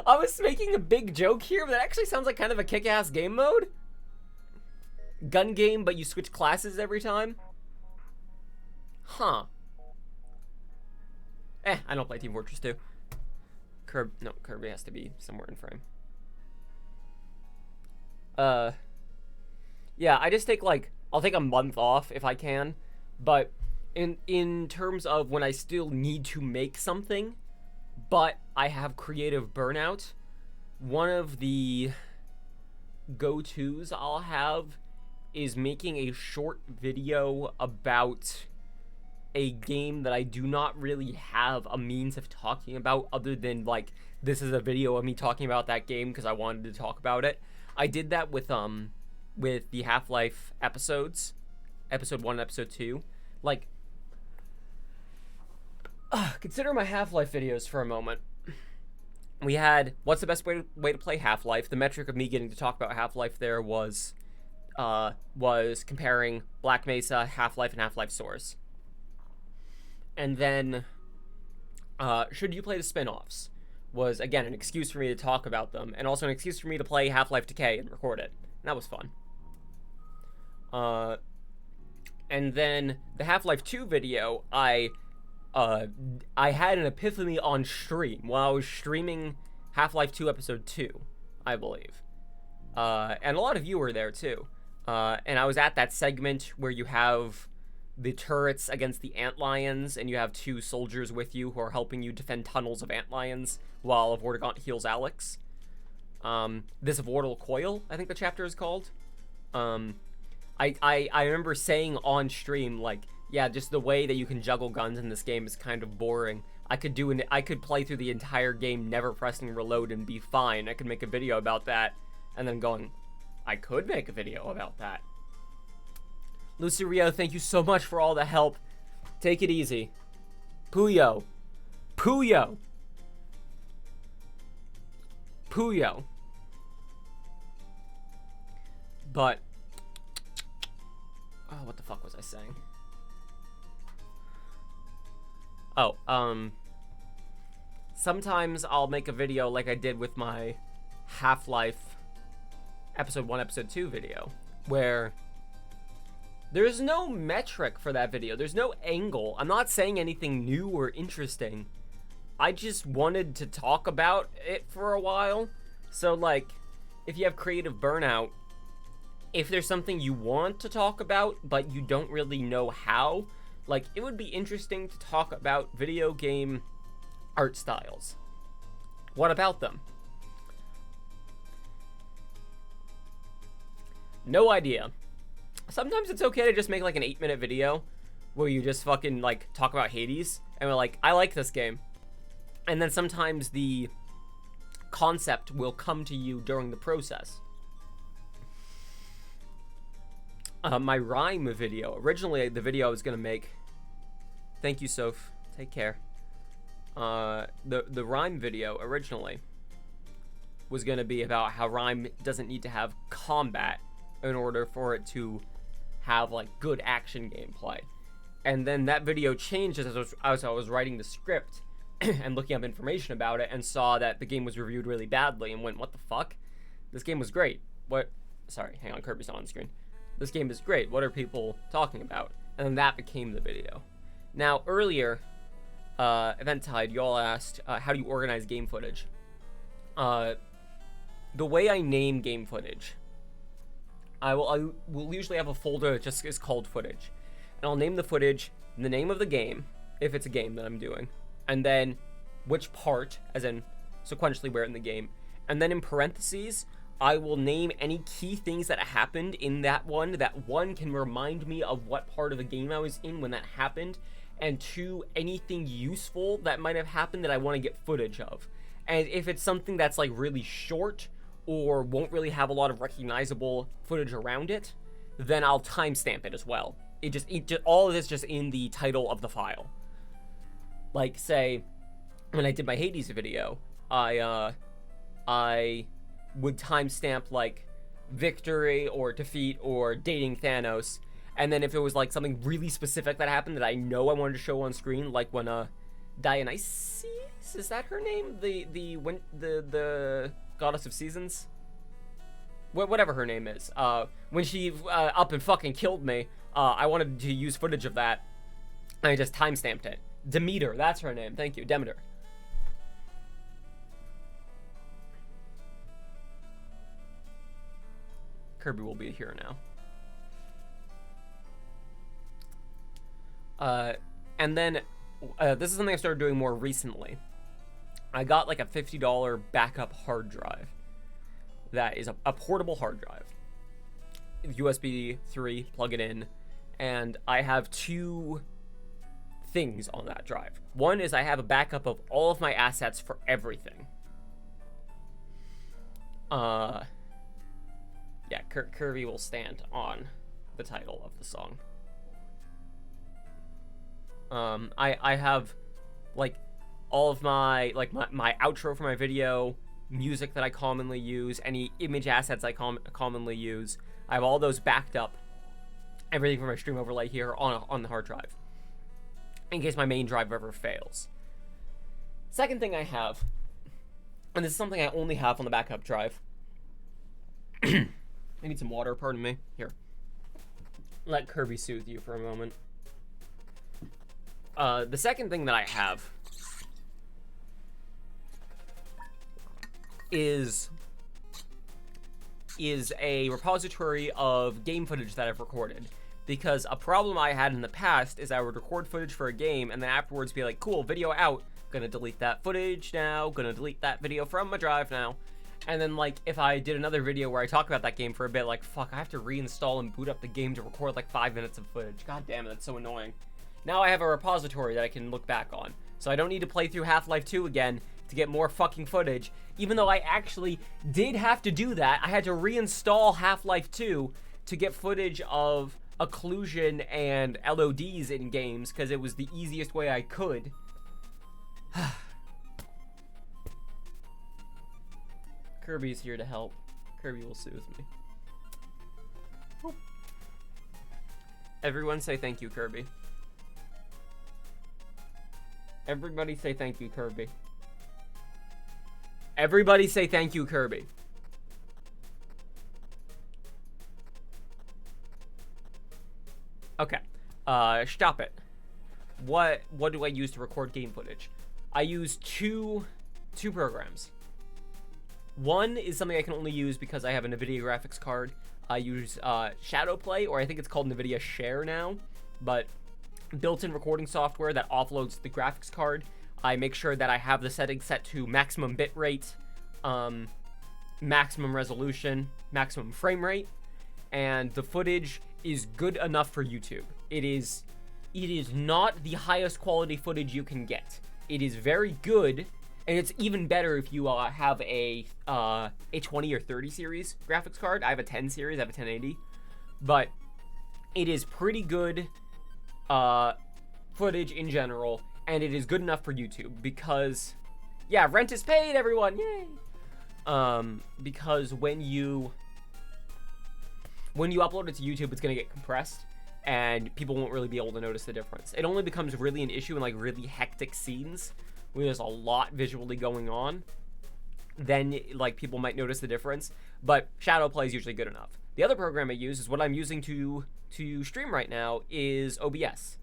I was making a big joke here, but that actually sounds like kind of a kick-ass game mode. Gun game, but you switch classes every time. Huh. I don't play Team Fortress 2. Kirby has to be somewhere in frame. Yeah, I just take I'll take a month off if I can, but in terms of when I still need to make something, but I have creative burnout, one of the go-tos I'll have is making a short video about a game that I do not really have a means of talking about other than this is a video of me talking about that game because I wanted to talk about it. I did that with the Half-Life episodes, episode 1 and episode 2. Consider my Half-Life videos for a moment. We had what's the best way to play Half-Life. The metric of me getting to talk about Half-Life there was comparing Black Mesa, Half-Life, and Half-Life Source. And then should you play the spin-offs was again an excuse for me to talk about them, and also an excuse for me to play Half-Life Decay and record it. And that was fun. And then the Half-Life 2 video, I had an epiphany on stream while I was streaming Half-Life 2 episode 2, I believe. And a lot of you were there too. And I was at that segment where you have the turrets against the antlions, and you have 2 soldiers with you who are helping you defend tunnels of antlions while Vortigaunt heals Alex. This Vortal Coil, I think the chapter is called. I remember saying on stream, yeah, just the way that you can juggle guns in this game is kind of boring. I could play through the entire game never pressing reload and be fine. I could make a video about that, and then going, I could make a video about that. Lucy Rio, thank you so much for all the help. Take it easy. Puyo. Puyo. Puyo. But, oh, what the fuck was I saying? Oh, sometimes I'll make a video like I did with my Half-Life episode 1, episode 2 video, where there's no metric for that video. There's no angle. I'm not saying anything new or interesting. I just wanted to talk about it for a while. So, if you have creative burnout, if there's something you want to talk about, but you don't really know how, it would be interesting to talk about video game art styles. What about them? No idea. Sometimes it's okay to just make an 8-minute video where you just fucking talk about Hades and we're I like this game. And then sometimes the concept will come to you during the process. My rhyme video, originally the video I was gonna make, thank you Soph, take care. The rhyme video originally was gonna be about how rhyme doesn't need to have combat in order for it to have good action gameplay. And then that video changed as I was writing the script and looking up information about it, and saw that the game was reviewed really badly, and went, what the fuck? This game was great. What? Sorry, hang on, Kirby's not on screen. This game is great. What are people talking about? And then that became the video. Now, earlier, Eventide, y'all asked, how do you organize game footage? The way I name game footage, I will usually have a folder that just is called footage. And I'll name the footage the name of the game, if it's a game that I'm doing, and then which part, as in sequentially where in the game, and then in parentheses, I will name any key things that happened in that one can remind me of what part of the game I was in when that happened, and 2, anything useful that might have happened that I want to get footage of. And if it's something that's like really short or won't really have a lot of recognizable footage around it, then I'll timestamp it as well. It just all of this just in the title of the file. Like, say, when I did my Hades video, I would timestamp like victory or defeat or dating Thanos, and then if it was like something really specific that happened that I know I wanted to show on screen, like when Dionysus, is that her name? The goddess of seasons? Whatever her name is. When she up and fucking killed me, I wanted to use footage of that, and I just timestamped it. Demeter, that's her name. Thank you, Demeter. Kirby will be here now. And then, this is something I started doing more recently. I got like a $50 backup hard drive. That is a portable hard drive. USB 3, plug it in, and I have 2 things on that drive. One is I have a backup of all of my assets for everything. Yeah, Kirby will stand on the title of the song. I have like all of my my outro for my video, music that I commonly use, any image assets I commonly use. I have all those backed up, everything from my stream overlay here on the hard drive, in case my main drive ever fails. Second thing I have, and this is something I only have on the backup drive. I need some water, pardon me. Here. Let Kirby soothe you for a moment. The second thing that I have is a repository of game footage that I've recorded. Because a problem I had in the past is I would record footage for a game and then afterwards be like, cool, video out, gonna delete that footage now, gonna delete that video from my drive now. And then, like, if I did another video where I talk about that game for a bit, like, fuck, I have to reinstall and boot up the game to record, like, 5 minutes of footage. God damn it, that's so annoying. Now I have a repository that I can look back on. So I don't need to play through Half-Life 2 again to get more fucking footage. Even though I actually did have to do that. I had to reinstall Half-Life 2 to get footage of occlusion and LODs in games, because it was the easiest way I could. Kirby's here to help. Kirby will soothe me. Oh. Everyone say thank you, Kirby. Everybody say thank you, Kirby. Everybody say thank you, Kirby. Okay. Stop it. What do I use to record game footage? I use two programs. One is something I can only use because I have a NVIDIA graphics card. I use Shadowplay, or I think it's called NVIDIA Share now, but built-in recording software that offloads the graphics card. I make sure that I have the settings set to maximum bitrate, maximum resolution, maximum frame rate, and the footage is good enough for YouTube. It is not the highest quality footage you can get. It is very good. And it's even better if you have a 20 or 30 series graphics card. I have a 10 series, I have a 1080. But it is pretty good footage in general, and it is good enough for YouTube because, yeah, rent is paid, everyone, yay! Because when you upload it to YouTube, it's gonna get compressed, and people won't really be able to notice the difference. It only becomes really an issue in like really hectic scenes where there's a lot visually going on, then like people might notice the difference. But Shadowplay is usually good enough. The other program I use is what I'm using to stream right now is OBS.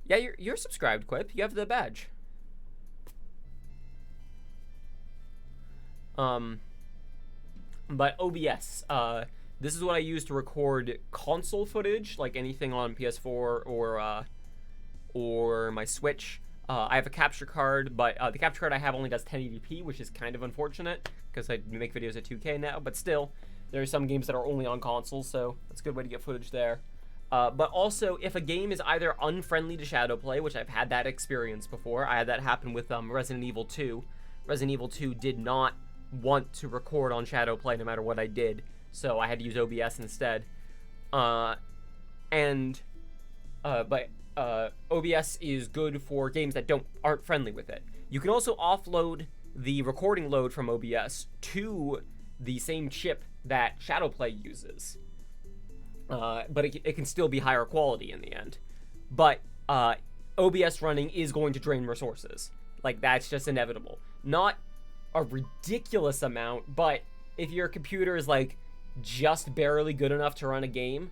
Yeah, you're subscribed, Quip. You have the badge. But OBS, this is what I use to record console footage, like anything on PS4 or my Switch. I have a capture card, but the capture card I have only does 1080p, which is kind of unfortunate because I make videos at 2K now. But still, there are some games that are only on consoles, so that's a good way to get footage there. But also, if a game is either unfriendly to shadowplay, which I've had that experience before. I had that happen with Resident Evil 2. Resident Evil 2 did not want to record on shadowplay no matter what I did, so I had to use OBS instead. But OBS is good for games that aren't friendly with it. You can also offload the recording load from OBS to the same chip that shadowplay uses. But it can still be higher quality in the end. But OBS running is going to drain resources. Like, that's just inevitable. Not a ridiculous amount, but if your computer is, like, just barely good enough to run a game,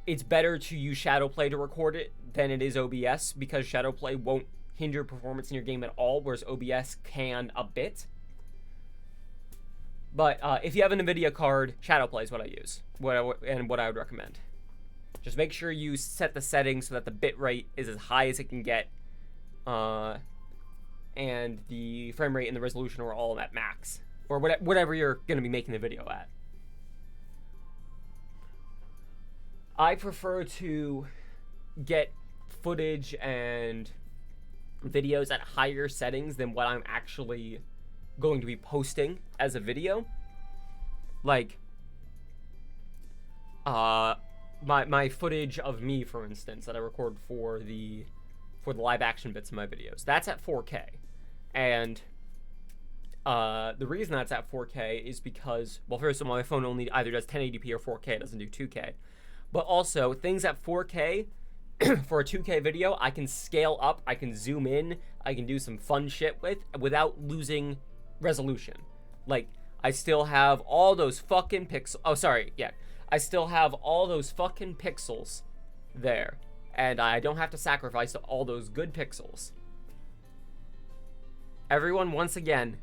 it's better to use shadowplay to record it than it is OBS, because shadowplay won't hinder performance in your game at all, whereas OBS can a bit. But if you have an NVIDIA card, shadowplay is what I use, and what I would recommend. Just make sure you set the settings so that the bitrate is as high as it can get, and the frame rate and the resolution are all at max, or whatever you're going to be making the video at. I prefer to get footage and videos at higher settings than what I'm actually going to be posting as a video. Like, my footage of me, for instance, that I record for the live action bits of my videos, that's at 4K. And the reason that's at 4K is because, well, first of all, my phone only either does 1080p or 4K, it doesn't do 2K. But also, things at 4K, for a 2K video, I can scale up, I can zoom in, I can do some fun shit without losing resolution. Like, I still have all those fucking pixels. Oh, sorry, yeah. I still have all those fucking pixels there. And I don't have to sacrifice all those good pixels. Everyone, once again,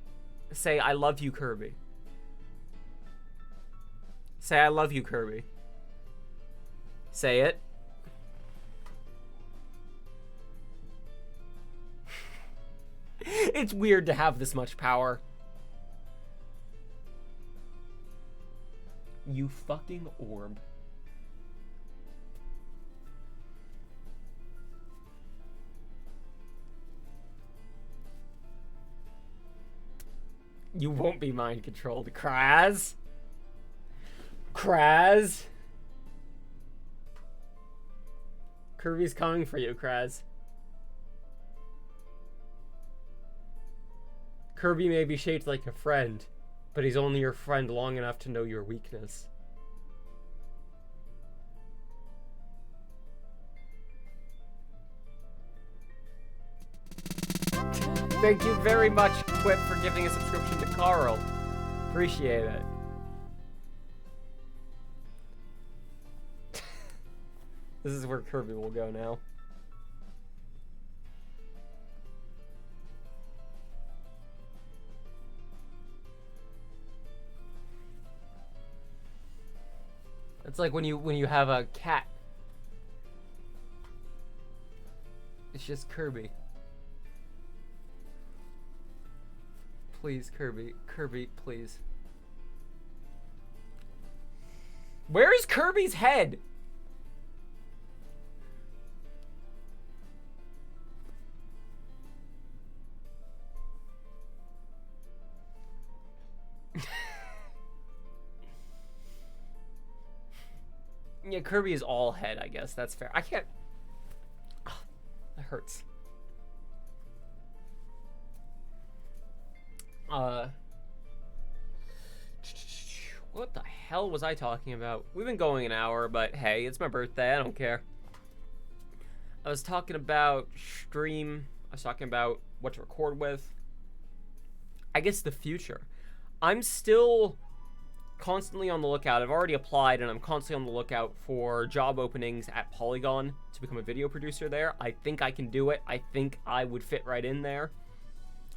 say, I love you, Kirby. Say, I love you, Kirby. Say it. It's weird to have this much power. You fucking orb. You won't be mind controlled, Kraz. Kraz. Kirby's coming for you, Kraz. Kirby may be shaped like a friend, but he's only your friend long enough to know your weakness. Thank you very much, Quip, for giving a subscription to Carl. Appreciate it. This is where Kirby will go now. It's like when you have a cat. It's just Kirby. Please, Kirby. Kirby, please. Where is Kirby's head? Yeah, Kirby is all head, I guess. That's fair. I can't... Oh, that hurts. What the hell was I talking about? We've been going an hour, but hey, it's my birthday. I don't care. I was talking about stream. I was talking about what to record with. I guess the future. I'm still constantly on the lookout. I've already applied, and I'm constantly on the lookout for job openings at Polygon to become a video producer there. I think I can do it. I think I would fit right in there.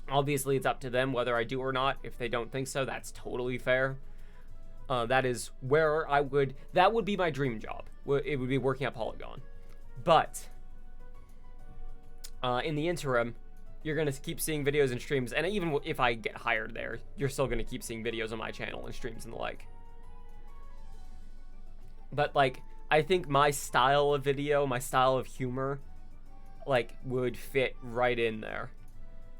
Obviously, it's up to them whether I do or not. If they don't think so, that's totally fair. That is where I would... That would be my dream job. It would be working at Polygon. But in the interim, you're going to keep seeing videos and streams. And even if I get hired there, you're still going to keep seeing videos on my channel and streams and the like. But, like, I think my style of video, my style of humor, like, would fit right in there.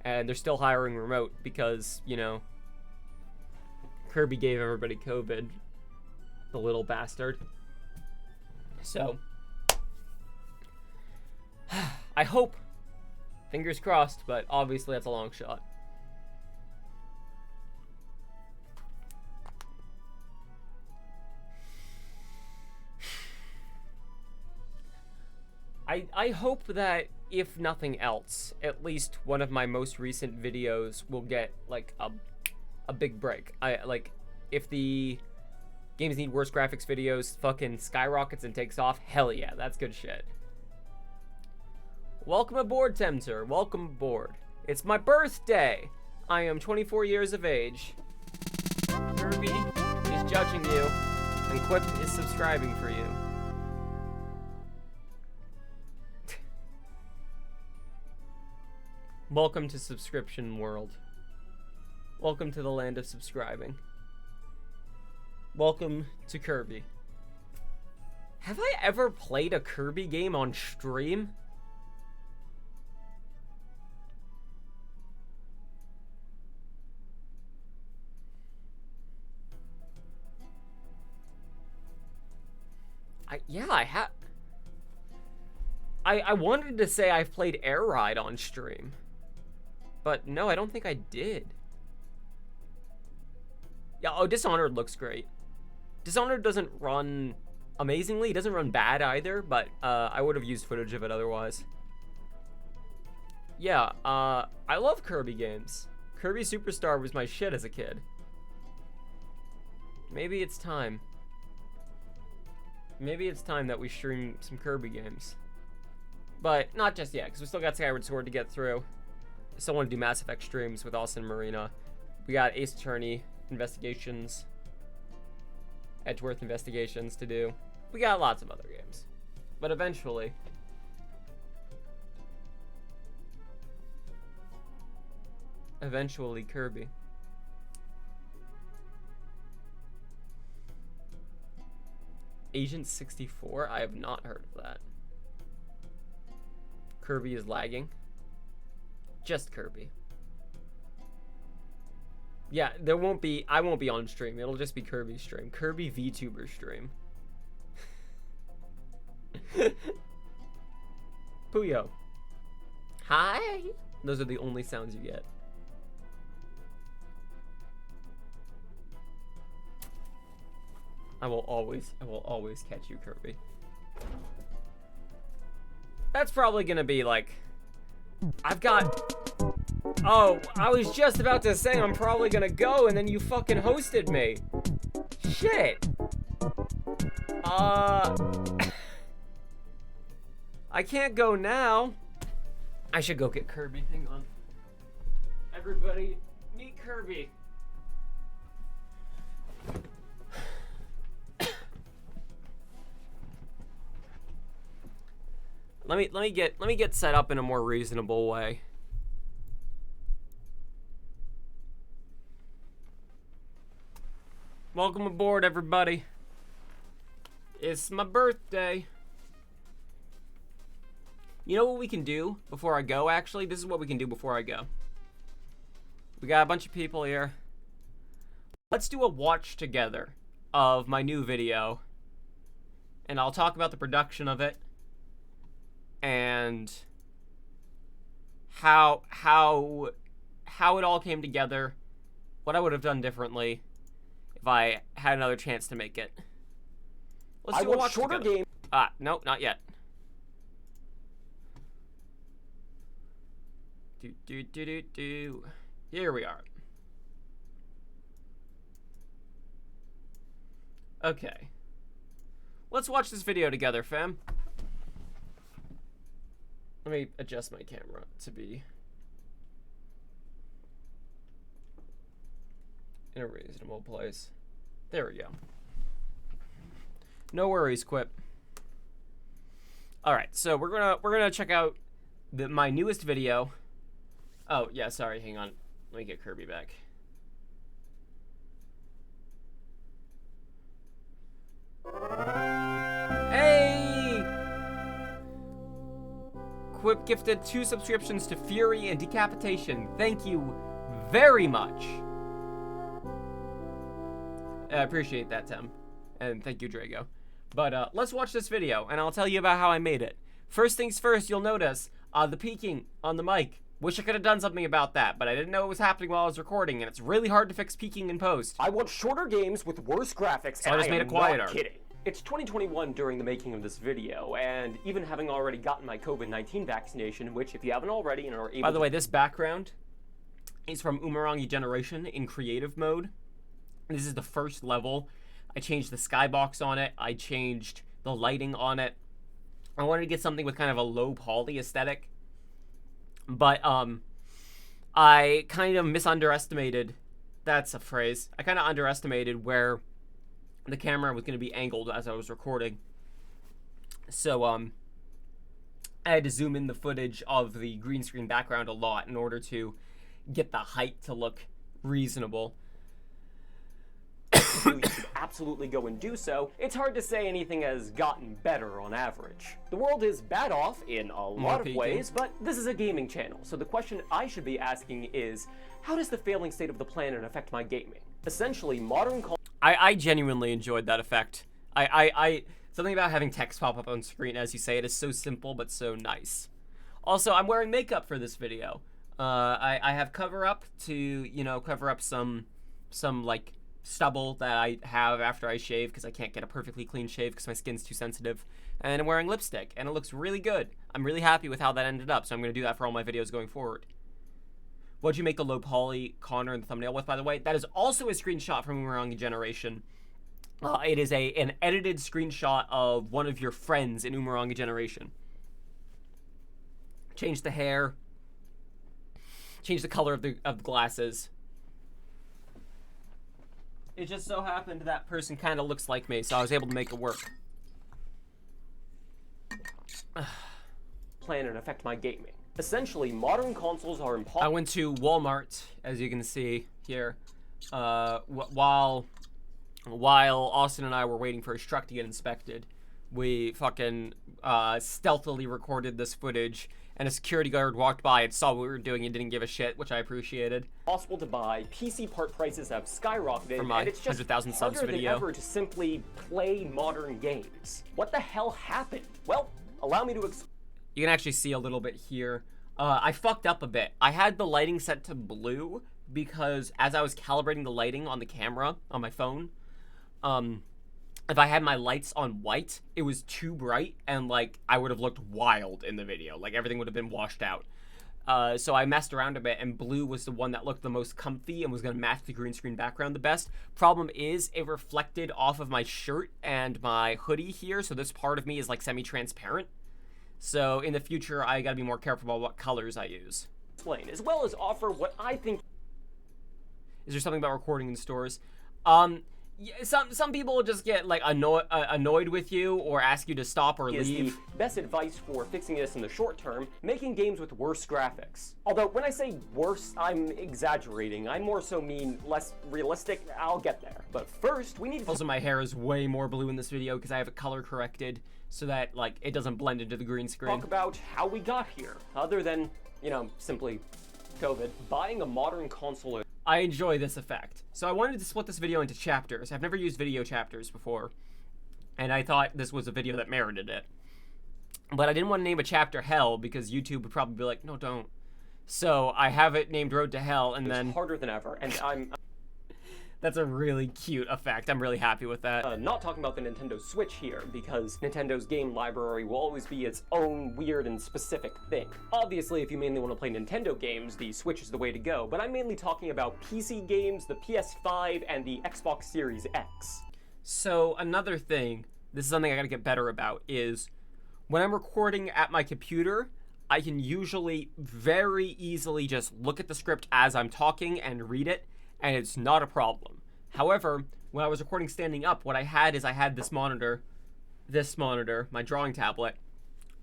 And they're still hiring remote because, you know, Kirby gave everybody COVID. The little bastard. So, I hope, fingers crossed, but obviously that's a long shot. I hope that, if nothing else, at least one of my most recent videos will get, like, a big break. Like, if the Games Need Worse Graphics videos fucking skyrockets and takes off, hell yeah, that's good shit. Welcome aboard, Tempter. Welcome aboard. It's my birthday. I am 24 years of age. Kirby is judging you, and Quip is subscribing for you. Welcome to subscription world. Welcome to the land of subscribing. Welcome to Kirby. Have I ever played a Kirby game on stream? Yeah, I have. I wanted to say I've played Air Ride on stream. But no, I don't think I did. Yeah, oh, Dishonored looks great. Dishonored doesn't run amazingly. It doesn't run bad either, but I would have used footage of it otherwise. Yeah, I love Kirby games. Kirby Superstar was my shit as a kid. Maybe it's time. Maybe it's time that we stream some Kirby games. But not just yet, because we still got Skyward Sword to get through. I still want to do Mass Effect streams with Austin Marina. We got Ace Attorney investigations, Edgeworth investigations to do. We got lots of other games. But eventually, Kirby. Agent 64? I have not heard of that. Kirby is lagging. Just Kirby. Yeah, there won't be, I won't be on stream. It'll just be Kirby's stream. Kirby VTuber stream. Puyo. Hi. Those are the only sounds you get. I will always catch you, Kirby. That's probably gonna be like, I've got, oh, I was just about to say I'm probably gonna go and then you fucking hosted me. Shit. I can't go now. I should go get Kirby. Hang on. Everybody, meet Kirby. Let me get set up in a more reasonable way. Welcome aboard, everybody. It's my birthday. You know what we can do before I go, actually? This is what we can do before I go. We got a bunch of people here. Let's do a watch together of my new video. And I'll talk about the production of it. And how it all came together. What I would have done differently if I had another chance to make it. Let's do a watch shorter together. Game. No, not yet. Here we are. Okay. Let's watch this video together, fam. Let me adjust my camera to be in a reasonable place. There we go. No worries, Quip. All right, so we're gonna check out my newest video. Oh yeah, sorry. Hang on. Let me get Kirby back. Quip gifted 2 subscriptions to Fury and Decapitation. Thank you very much. I appreciate that, Tim. And thank you, Drago. But let's watch this video, and I'll tell you about how I made it. First things first, you'll notice the peaking on the mic. Wish I could have done something about that, but I didn't know it was happening while I was recording, and it's really hard to fix peaking in post. I want shorter games with worse graphics, So I just made it quieter. Not kidding. It's 2021 during the making of this video, and even having already gotten my COVID-19 vaccination, which if you haven't already and are able By the way, this background is from Umurangi Generation in creative mode. This is the first level. I changed the skybox on it. I changed the lighting on it. I wanted to get something with kind of a low poly aesthetic. But I kind of misunderestimated, that's a phrase, I kind of underestimated where the camera was going to be angled as I was recording. So I had to zoom in the footage of the green screen background a lot in order to get the height to look reasonable. You should absolutely go and do so. It's hard to say anything has gotten better on average. The world is bad off in a lot of ways, but this is a gaming channel, so the question I should be asking is, how does the failing state of the planet affect my gaming? Essentially, modern I genuinely enjoyed that effect. Something about having text pop up on screen as you say it is so simple but so nice. Also, I'm wearing makeup for this video. I have cover up to, you know, cover up some like stubble that I have after I shave because I can't get a perfectly clean shave because my skin's too sensitive. And I'm wearing lipstick and it looks really good. I'm really happy with how that ended up, so I'm going to do that for all my videos going forward. What'd you make the low poly Connor in the thumbnail with, by the way? That is also a screenshot from Umurangi Generation. It is an edited screenshot of one of your friends in Umurangi Generation. Change the hair. Change the color of the glasses. It just so happened that person kind of looks like me, so I was able to make it work. Plan and affect my gaming. Essentially, modern consoles are impossible. I went to Walmart, as you can see here, while Austin and I were waiting for his truck to get inspected. We fucking stealthily recorded this footage, and a security guard walked by and saw what we were doing and didn't give a shit, which I appreciated. Possible to buy. PC part prices have skyrocketed, For my and it's just 100,000 subs harder video. than ever to simply play modern games. What the hell happened? Well, allow me to explain. You can actually see a little bit here. I fucked up a bit. I had the lighting set to blue because as I was calibrating the lighting on the camera on my phone, if I had my lights on white, it was too bright and like I would have looked wild in the video. Like everything would have been washed out. So I messed around a bit and blue was the one that looked the most comfy and was going to match the green screen background the best. Problem is it reflected off of my shirt and my hoodie here. So this part of me is like semi-transparent. So in the future, I gotta be more careful about what colors I use. As well as offer what I think. Is there something about recording in stores? Yeah, some people just get like annoyed with you or ask you to stop or is leave. The best advice for fixing this in the short term, making games with worse graphics. Although when I say worse, I'm exaggerating. I more so mean less realistic. I'll get there. But first, we need to Also, my hair is way more blue in this video because I have it color corrected so that like it doesn't blend into the green screen. talk about how we got here, other than, you know, simply COVID. Buying a modern console. I enjoy this effect. So I wanted to split this video into chapters. I've never used video chapters before, and I thought this was a video that merited it. But I didn't want to name a chapter Hell because YouTube would probably be like, no, don't. So I have it named Road to Hell, and then Harder than ever, and I'm that's a really cute effect. I'm really happy with that. not talking about the Nintendo Switch here, because Nintendo's game library will always be its own weird and specific thing. Obviously, if you mainly want to play Nintendo games, the Switch is the way to go, but I'm mainly talking about PC games, the PS5, and the Xbox Series X. So another thing, this is something I gotta get better about, is when I'm recording at my computer, I can usually very easily just look at the script as I'm talking and read it, and it's not a problem. However, when I was recording standing up, what I had is I had this monitor, my drawing tablet,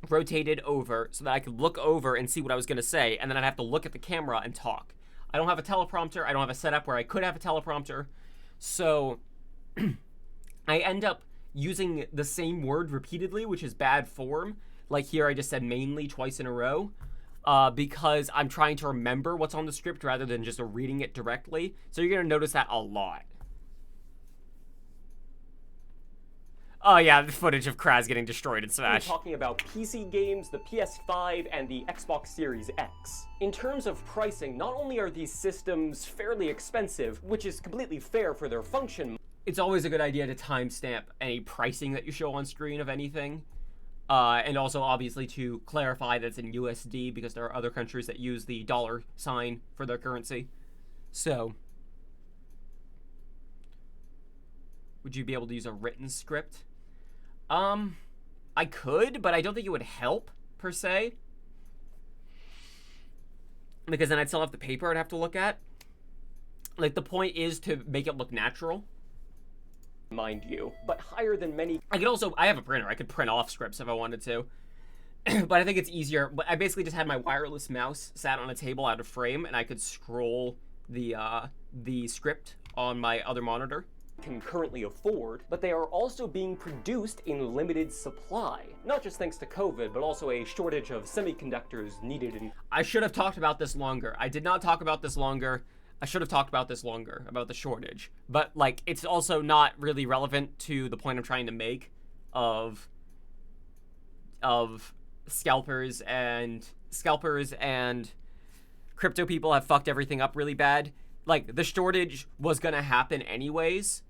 rotated over so that I could look over and see what I was going to say, and then I'd have to look at the camera and talk. I don't have a teleprompter. I don't have a setup where I could have a teleprompter. So I end up using the same word repeatedly, which is bad form. Like here, I just said mainly twice in a row. Because I'm trying to remember what's on the script rather than just reading it directly. So you're going to notice that a lot. Oh yeah, the footage of Kraz getting destroyed in Smash. We're talking about PC games, the PS5, and the Xbox Series X. In terms of pricing, not only are these systems fairly expensive, which is completely fair for their function. It's always a good idea to timestamp any pricing that you show on screen of anything. And also, obviously, to clarify that it's in USD, because there are other countries that use the dollar sign for their currency. So, would you be able to use a written script? I could, but I don't think it would help, per se. Because then I'd still have the paper I'd have to look at. Like, the point is to make it look natural. Mind you, but higher than many. I have a printer. I could print off scripts if I wanted to. But I think it's easier. But I basically just had my wireless mouse sat on a table out of frame, and I could scroll the script on my other monitor. Can currently afford, but they are also being produced in limited supply. Not just thanks to COVID, but also a shortage of semiconductors needed in. I should have talked about this longer. I did not talk about this longer. I should have talked about this longer, about the shortage. But, like, it's also not really relevant to the point I'm trying to make of scalpers and crypto people have fucked everything up really bad. Like, the shortage was gonna happen anyways,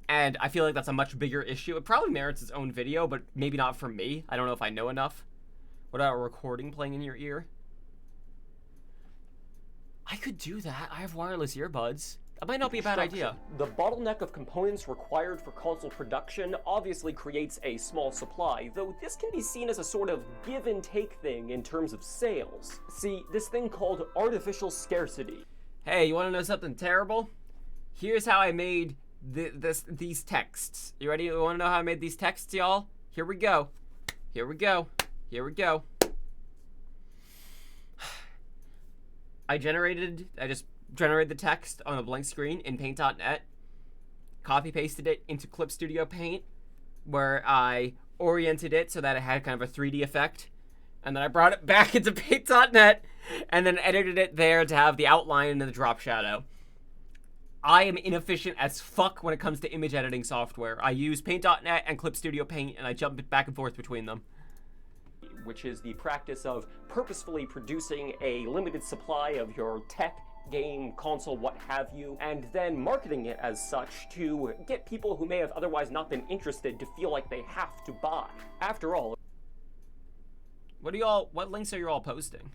and I feel like that's a much bigger issue. It probably merits its own video, but maybe not for me. I don't know if I know enough. What about a recording playing in your ear? I could do that. I have wireless earbuds. That might not be a bad idea. The bottleneck of components required for console production obviously creates a small supply, though this can be seen as a sort of give and take thing in terms of sales. See, this thing called artificial scarcity. Hey, you want to know something terrible? Here's how I made these texts. You ready? You want to know how I made these texts, y'all? Here we go. Here we go. Here we go. I just generated the text on a blank screen in Paint.net, copy-pasted it into Clip Studio Paint, where I oriented it so that it had kind of a 3D effect, and then I brought it back into Paint.net, and then edited it there to have the outline and the drop shadow. I am inefficient as fuck when it comes to image editing software. I use Paint.net and Clip Studio Paint, and I jump back and forth between them. Which is the practice of purposefully producing a limited supply of your tech, game, console, what have you, and then marketing it as such to get people who may have otherwise not been interested to feel like they have to buy. After all, what links are you all posting?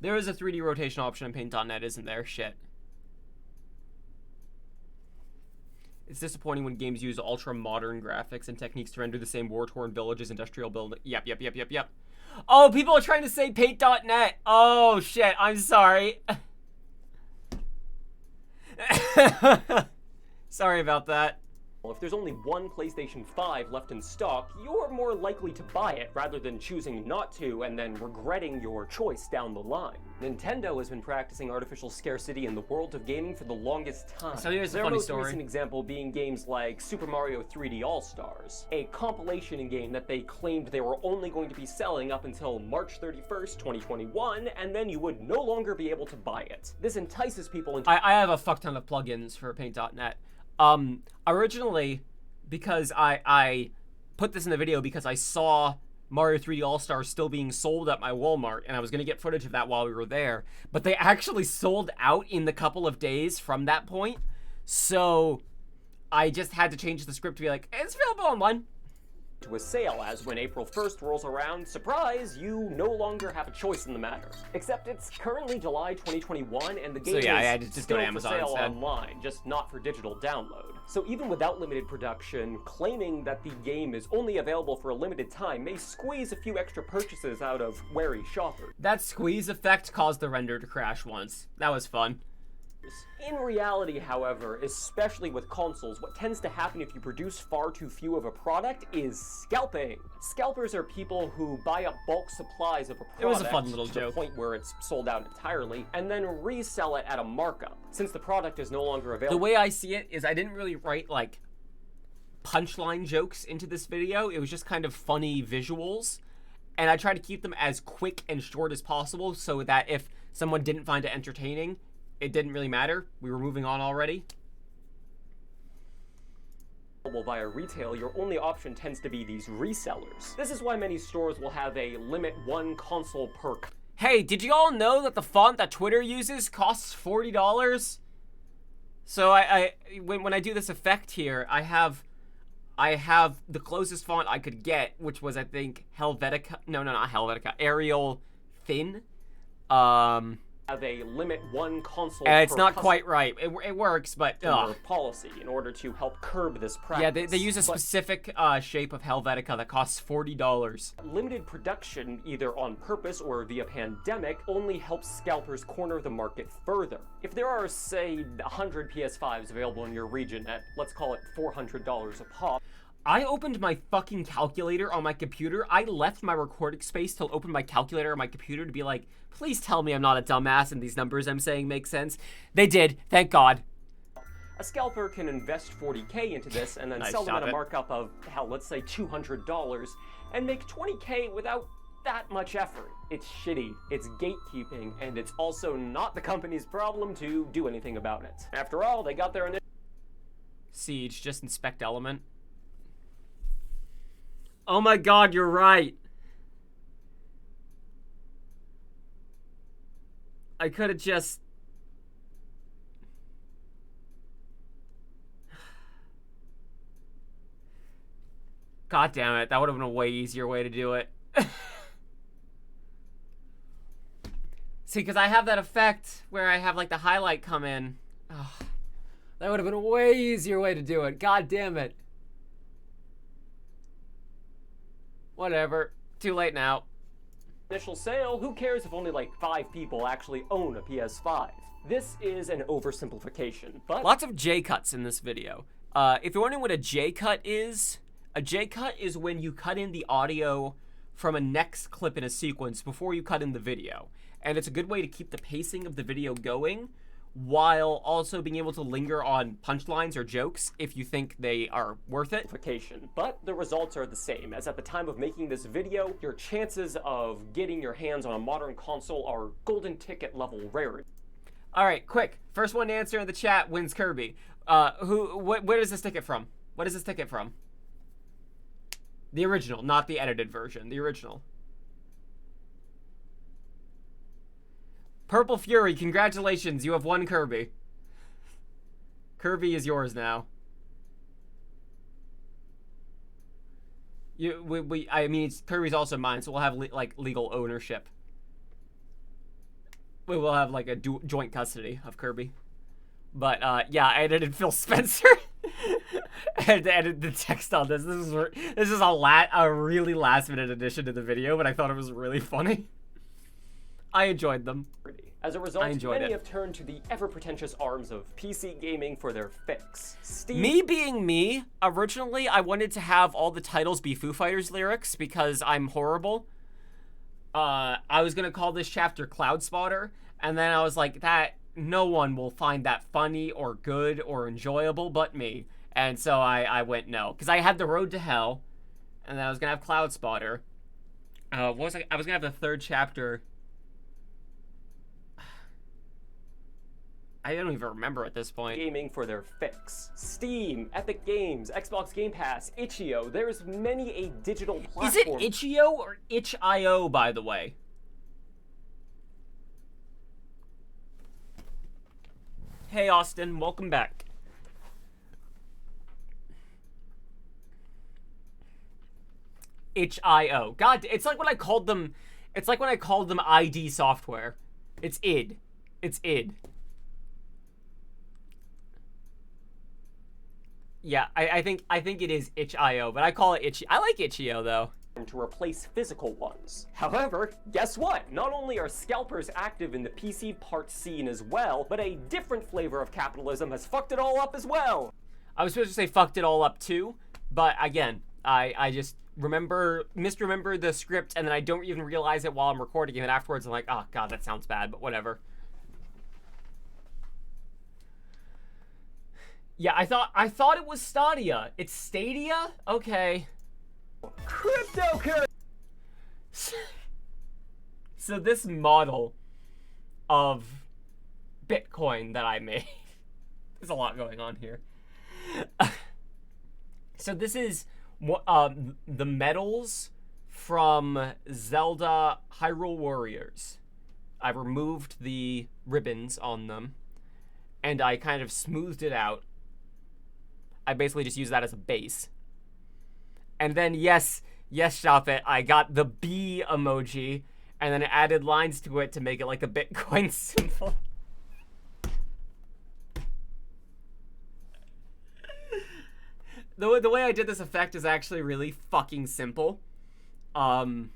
There is a 3D rotation option in Paint.net, isn't there? Shit. It's disappointing when games use ultra-modern graphics and techniques to render the same war-torn village as industrial building. Yep. Oh, people are trying to say Paint.net. Oh, shit. I'm sorry. Sorry about that. if there's only one PlayStation 5 left in stock, you're more likely to buy it rather than choosing not to and then regretting your choice down the line. Nintendo has been practicing artificial scarcity in the world of gaming for the longest time. So here's a Their funny most story. recent example being games like Super Mario 3D All-Stars, a compilation game that they claimed they were only going to be selling up until March 31st, 2021, and then you would no longer be able to buy it. This entices people into... I have a fuck ton of plugins for Paint.net. Originally, because I put this in the video because I saw Mario 3D All-Stars still being sold at my Walmart, and I was going to get footage of that while we were there, but they actually sold out in the couple of days from that point, so I just had to change the script to be like, it's available online. To a sale, as when April 1st rolls around, surprise, you no longer have a choice in the matter. Except it's currently July 2021, and the game I had to is just still go to for Amazon sale instead. online, just not for digital download. So even without limited production, claiming that the game is only available for a limited time may squeeze a few extra purchases out of wary shoppers. That squeeze effect caused the render to crash once. That was fun. In reality, however, especially with consoles, what tends to happen if you produce far too few of a product is scalping. Scalpers are people who buy up bulk supplies of a product It was a fun little to the joke. point where it's sold out entirely, and then resell it at a markup. Since the product is no longer available, The way I see it is I didn't really write, like, punchline jokes into this video. It was just kind of funny visuals. And I tried to keep them as quick and short as possible so that if someone didn't find it entertaining, it didn't really matter. We were moving on already. Via retail, your only option tends to be these resellers. This is why many stores will have a limit one console per. Hey, did you all know that the font that Twitter uses costs $40? So when I do this effect here, I have the closest font I could get, which was I think Helvetica. No, not Helvetica. Arial Thin. Have a limit one console. And it's not quite right. It works, but policy in order to help curb this practice. Yeah, they use a specific shape of Helvetica that costs $40. Limited production, either on purpose or via pandemic, only helps scalpers corner the market further. If there are, say, 100 PS5s available in your region at, let's call it $400 a pop. I opened my fucking calculator on my computer. I left my recording space to open my calculator on my computer to be like, please tell me I'm not a dumbass and these numbers I'm saying make sense. They did, thank God. A scalper can invest $40K into this and then sell them at a markup of, hell, let's say $200 and make $20K without that much effort. It's shitty, it's gatekeeping, and it's also not the company's problem to do anything about it. After all, they got their initial Siege, just inspect element. Oh my God, you're right. I could have just... God damn it, that would have been a way easier way to do it. See, because I have that effect where I have like the highlight come in. Oh, that would have been a way easier way to do it. God damn it. Whatever. Too late now. Initial sale, who cares if only like 5 people actually own a PS5? This is an oversimplification, but... Lots of J-cuts in this video. If you're wondering what a J-cut is when you cut in the audio from a next clip in a sequence before you cut in the video. And it's a good way to keep the pacing of the video going while also being able to linger on punchlines or jokes if you think they are worth it. But the results are the same, as at the time of making this video, your chances of getting your hands on a modern console are golden ticket level rarity. Alright, quick. First one to answer in the chat wins Kirby. Where does this ticket from? What is this ticket from? The original, not the edited version. The original. Purple Fury, congratulations, you have won Kirby. Kirby is yours now. I mean, Kirby's also mine, so we'll have like legal ownership. We will have like a joint custody of Kirby. But yeah, I edited Phil Spencer. I had to edit the text on this. This is a really last minute addition to the video, but I thought it was really funny. I enjoyed them. As a result, many have turned to the ever-pretentious arms of PC gaming for their fix. Me being me, originally I wanted to have all the titles be Foo Fighters lyrics because I'm horrible. I was gonna call this chapter Cloud Spotter, and then I was like, that no one will find that funny or good or enjoyable but me. And so I went no. Because I had The Road to Hell, and then I was gonna have Cloud Spotter. I was gonna have the third chapter. I don't even remember at this point. Gaming for their fix. Steam, Epic Games, Xbox Game Pass, Itch.io. There's many a digital platform. Is it Itch.io or Itch.io, by the way? Hey, Austin, welcome back. Itch.io. God, it's like when I called them. It's like when I called them ID Software. It's id. It's id. Yeah, I think it is Itch.io, but I call it Itch. I like Itch.io though. To replace physical ones. However, guess what? Not only are scalpers active in the PC part scene as well, but a different flavor of capitalism has fucked it all up as well. I was supposed to say fucked it all up too, but again, I just misremember the script, and then I don't even realize it while I'm recording it, and afterwards I'm like, oh god, that sounds bad, but whatever. Yeah, I thought it was Stadia. It's Stadia? Okay. Cryptocurrency! So this model of Bitcoin that I made, there's a lot going on here. So this is the medals from Zelda Hyrule Warriors. I removed the ribbons on them, and I kind of smoothed it out. I basically just used that as a base. And then, yes, shop it, I got the bee emoji, and then added lines to it to make it like a Bitcoin symbol. The way I did this effect is actually really fucking simple. I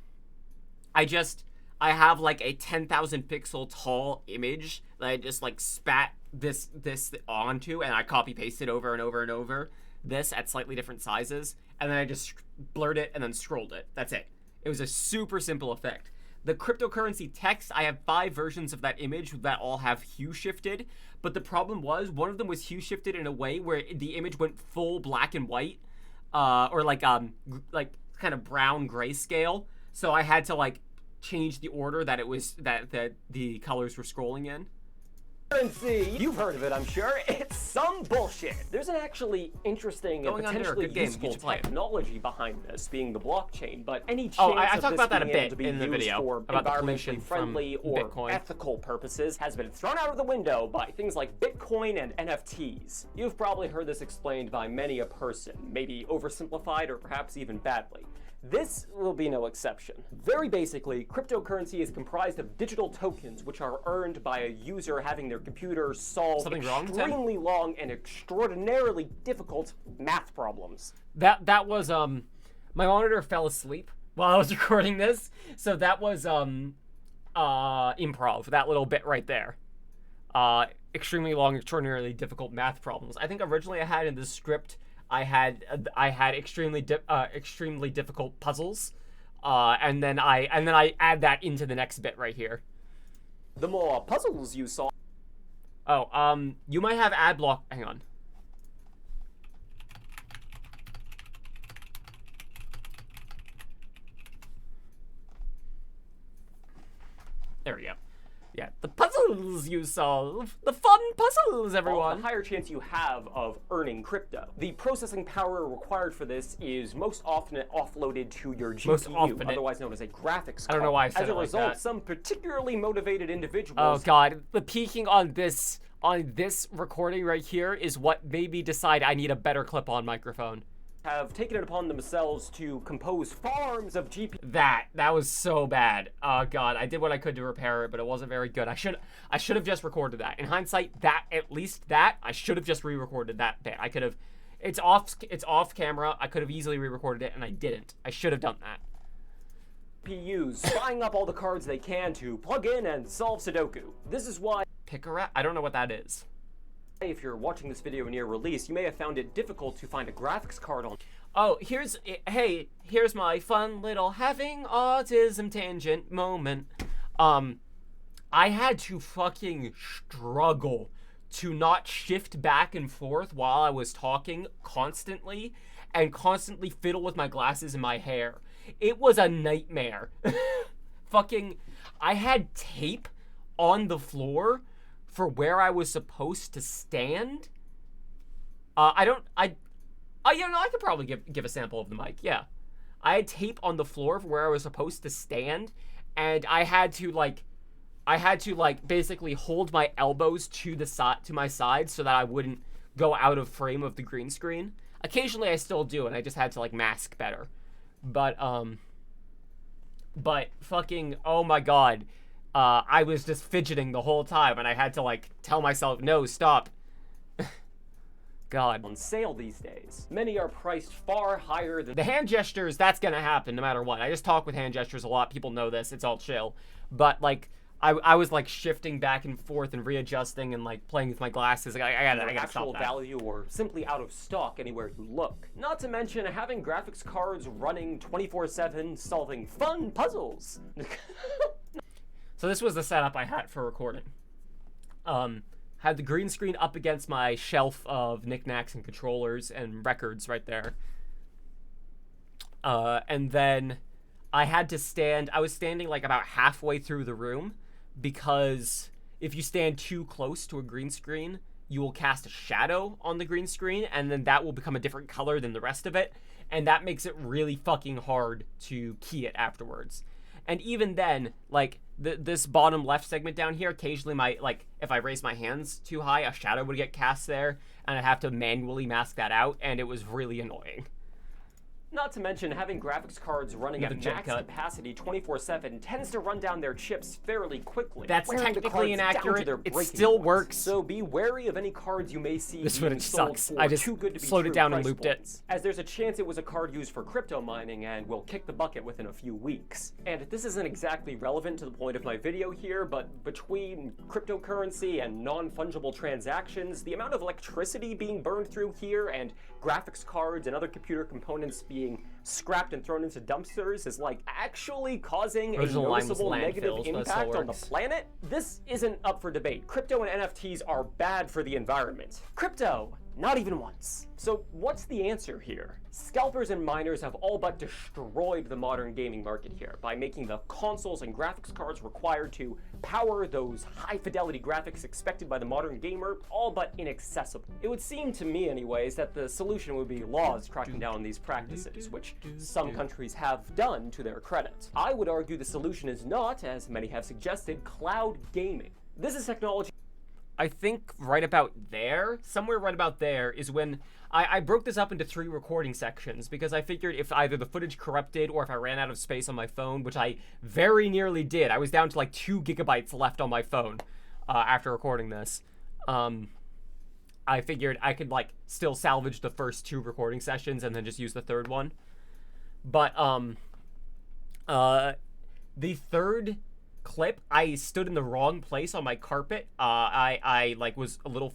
have like a 10,000 pixel tall image that I just like spat this onto, and I copy pasted over and over and over this at slightly different sizes, and then I just blurred it and then scrolled it. That's it. It was a super simple effect. The cryptocurrency text, I have 5 versions of that image that all have hue shifted, but the problem was one of them was hue shifted in a way where the image went full black and white, or like kind of brown grayscale. So I had to like change the order that it was that the colors were scrolling in. Currency. You've heard of it, I'm sure. It's some bullshit. There's an actually interesting and potentially useful technology behind this, being the blockchain. But any chance I of talked this about that a being able bit to be in the used video for about the environmentally pollution friendly from or Bitcoin. ethical purposes has been thrown out of the window by things like Bitcoin and NFTs. You've probably heard this explained by many a person, maybe oversimplified or perhaps even badly. This will be no exception. Very basically, cryptocurrency is comprised of digital tokens which are earned by a user having their computer solve extremely long and extraordinarily difficult math problems. That was my monitor fell asleep while I was recording this, so that was improv, that little bit right there. Extremely long, extraordinarily difficult math problems. I think originally I had in the script I had extremely difficult puzzles, and then I add that into the next bit right here. The more puzzles you solve. Oh, you might have ad block. Hang on. There we go. Yeah, the puzzles you solve. The fun puzzles, everyone. The higher chance you have of earning crypto. The processing power required for this is most often offloaded to your GPU, otherwise known as a graphics card. I don't know why I said it like that. As a result, some particularly motivated individuals... Oh god, the peaking on this recording right here is what made me decide I need a better clip-on microphone. Have taken it upon themselves to compose farms of GPU. That was so bad. Oh god, I did what I could to repair it, but it wasn't very good. I should have just recorded that. In hindsight, I should have just re-recorded that bit. I could have. It's off camera. I could have easily re-recorded it, and I didn't. I should have done that. GPUs buying up all the cards they can to plug in and solve Sudoku. This is why. Picarat? I don't know what that is. If you're watching this video near release, you may have found it difficult to find a graphics card on. Oh, here's my fun little having autism tangent moment. I had to fucking struggle to not shift back and forth while I was talking constantly and constantly fiddle with my glasses and my hair. It was a nightmare. I had tape on the floor for where I was supposed to stand. I could probably give a sample of the mic. Yeah, I had tape on the floor for where I was supposed to stand, and I had to basically hold my elbows to my side so that I wouldn't go out of frame of the green screen. Occasionally I still do, and I just had to like mask better. But fucking, oh my god. I was just fidgeting the whole time, and I had to, like, tell myself, no, stop. God. On sale these days. Many are priced far higher than... The hand gestures, that's gonna happen no matter what. I just talk with hand gestures a lot. People know this. It's all chill. But, like, I was, like, shifting back and forth and readjusting and, like, playing with my glasses. I gotta stop that. Actual value or simply out of stock anywhere you look. Not to mention having graphics cards running 24/7 solving fun puzzles. So this was the setup I had for recording. had the green screen up against my shelf of knickknacks and controllers and records right there. And then I had to stand, I was standing like about halfway through the room, because if you stand too close to a green screen, you will cast a shadow on the green screen, and then that will become a different color than the rest of it, and that makes it really fucking hard to key it afterwards. And even then, like, this bottom left segment down here, occasionally if I raise my hands too high, a shadow would get cast there, and I'd have to manually mask that out, and it was really annoying. Not to mention, having graphics cards running at max capacity 24/7 tends to run down their chips fairly quickly. That's technically inaccurate. It still works. So be wary of any cards you may see this being sold sucks. for I just too good to be slowed true it down and price looped points, it. as there's a chance it was a card used for crypto mining and will kick the bucket within a few weeks. And this isn't exactly relevant to the point of my video here, but between cryptocurrency and non-fungible transactions, the amount of electricity being burned through here and graphics cards and other computer components being scrapped and thrown into dumpsters is like actually causing a noticeable negative impact on the planet. This isn't up for debate. Crypto and NFTs are bad for the environment. Crypto, not even once. So what's the answer here? Scalpers and miners have all but destroyed the modern gaming market here by making the consoles and graphics cards required to power those high-fidelity graphics expected by the modern gamer all but inaccessible. It would seem to me anyways that the solution would be laws cracking down on these practices, which some countries have done to their credit. I would argue the solution is not, as many have suggested, cloud gaming. This is technology. I think right about there, somewhere right about there, is when I broke this up into 3 recording sections, because I figured if either the footage corrupted or if I ran out of space on my phone, which I very nearly did. I was down to like 2 gigabytes left on my phone after recording this. I figured I could like still salvage the first 2 recording sessions and then just use the third one. But the third clip, I stood in the wrong place on my carpet. I like was a little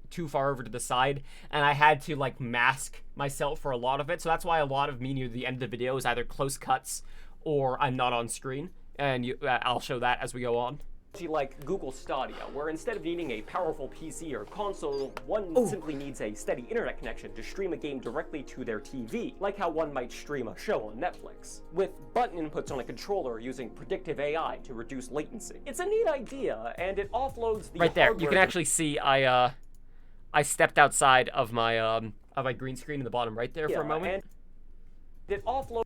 too far over to the side, and I had to like mask myself for a lot of it. So that's why a lot of me near the end of the video is either close cuts or I'm not on screen, and I'll show that as we go on. Like Google Stadia, where instead of needing a powerful PC or console, one simply needs a steady internet connection to stream a game directly to their TV, like how one might stream a show on Netflix, with button inputs on a controller using predictive AI to reduce latency. It's a neat idea, and it offloads the right there. You can actually see I stepped outside of my green screen in the bottom right there for a moment. And it offloads.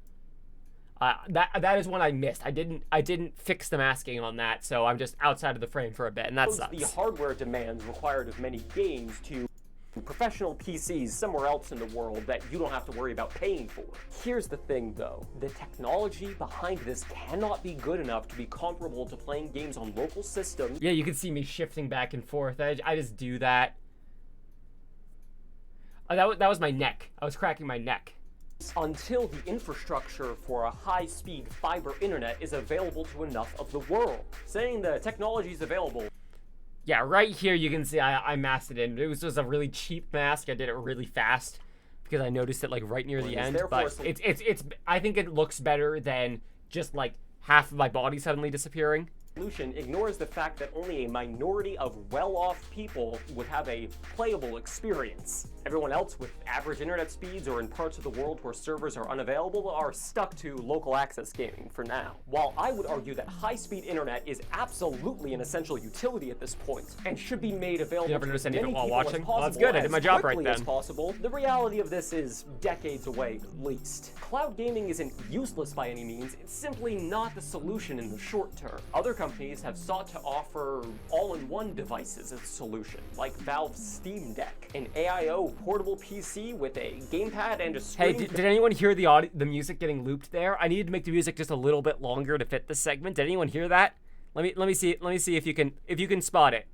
That is one I missed. I didn't fix the masking on that, so I'm just outside of the frame for a bit, and that sucks. The hardware demands required of many games to professional PCs somewhere else in the world that you don't have to worry about paying for. Here's the thing though, the technology behind this cannot be good enough to be comparable to playing games on local systems. Yeah, you can see me shifting back and forth. I just do that. That was my neck. I was cracking my neck. Until the infrastructure for a high-speed fiber internet is available to enough of the world. Saying the technology is available. Yeah, right here you can see I masked it in. It was just a really cheap mask. I did it really fast because I noticed it like right near the end. But it's I think it looks better than just like half of my body suddenly disappearing. Solution ignores the fact that only a minority of well-off people would have a playable experience. Everyone else with average internet speeds or in parts of the world where servers are unavailable are stuck to local access gaming for now. While I would argue that high-speed internet is absolutely an essential utility at this point and should be made available to as many people as possible, well, that's good. I did my job right then. As possible, the reality of this is decades away at least. Cloud gaming isn't useless by any means, it's simply not the solution in the short term. Other companies have sought to offer all-in-one devices as a solution, like Valve's Steam Deck, an AIO portable PC with a gamepad and a screen. Hey, did anyone hear the music getting looped there? I needed to make the music just a little bit longer to fit this segment. Did anyone hear that? Let me see if you can spot it.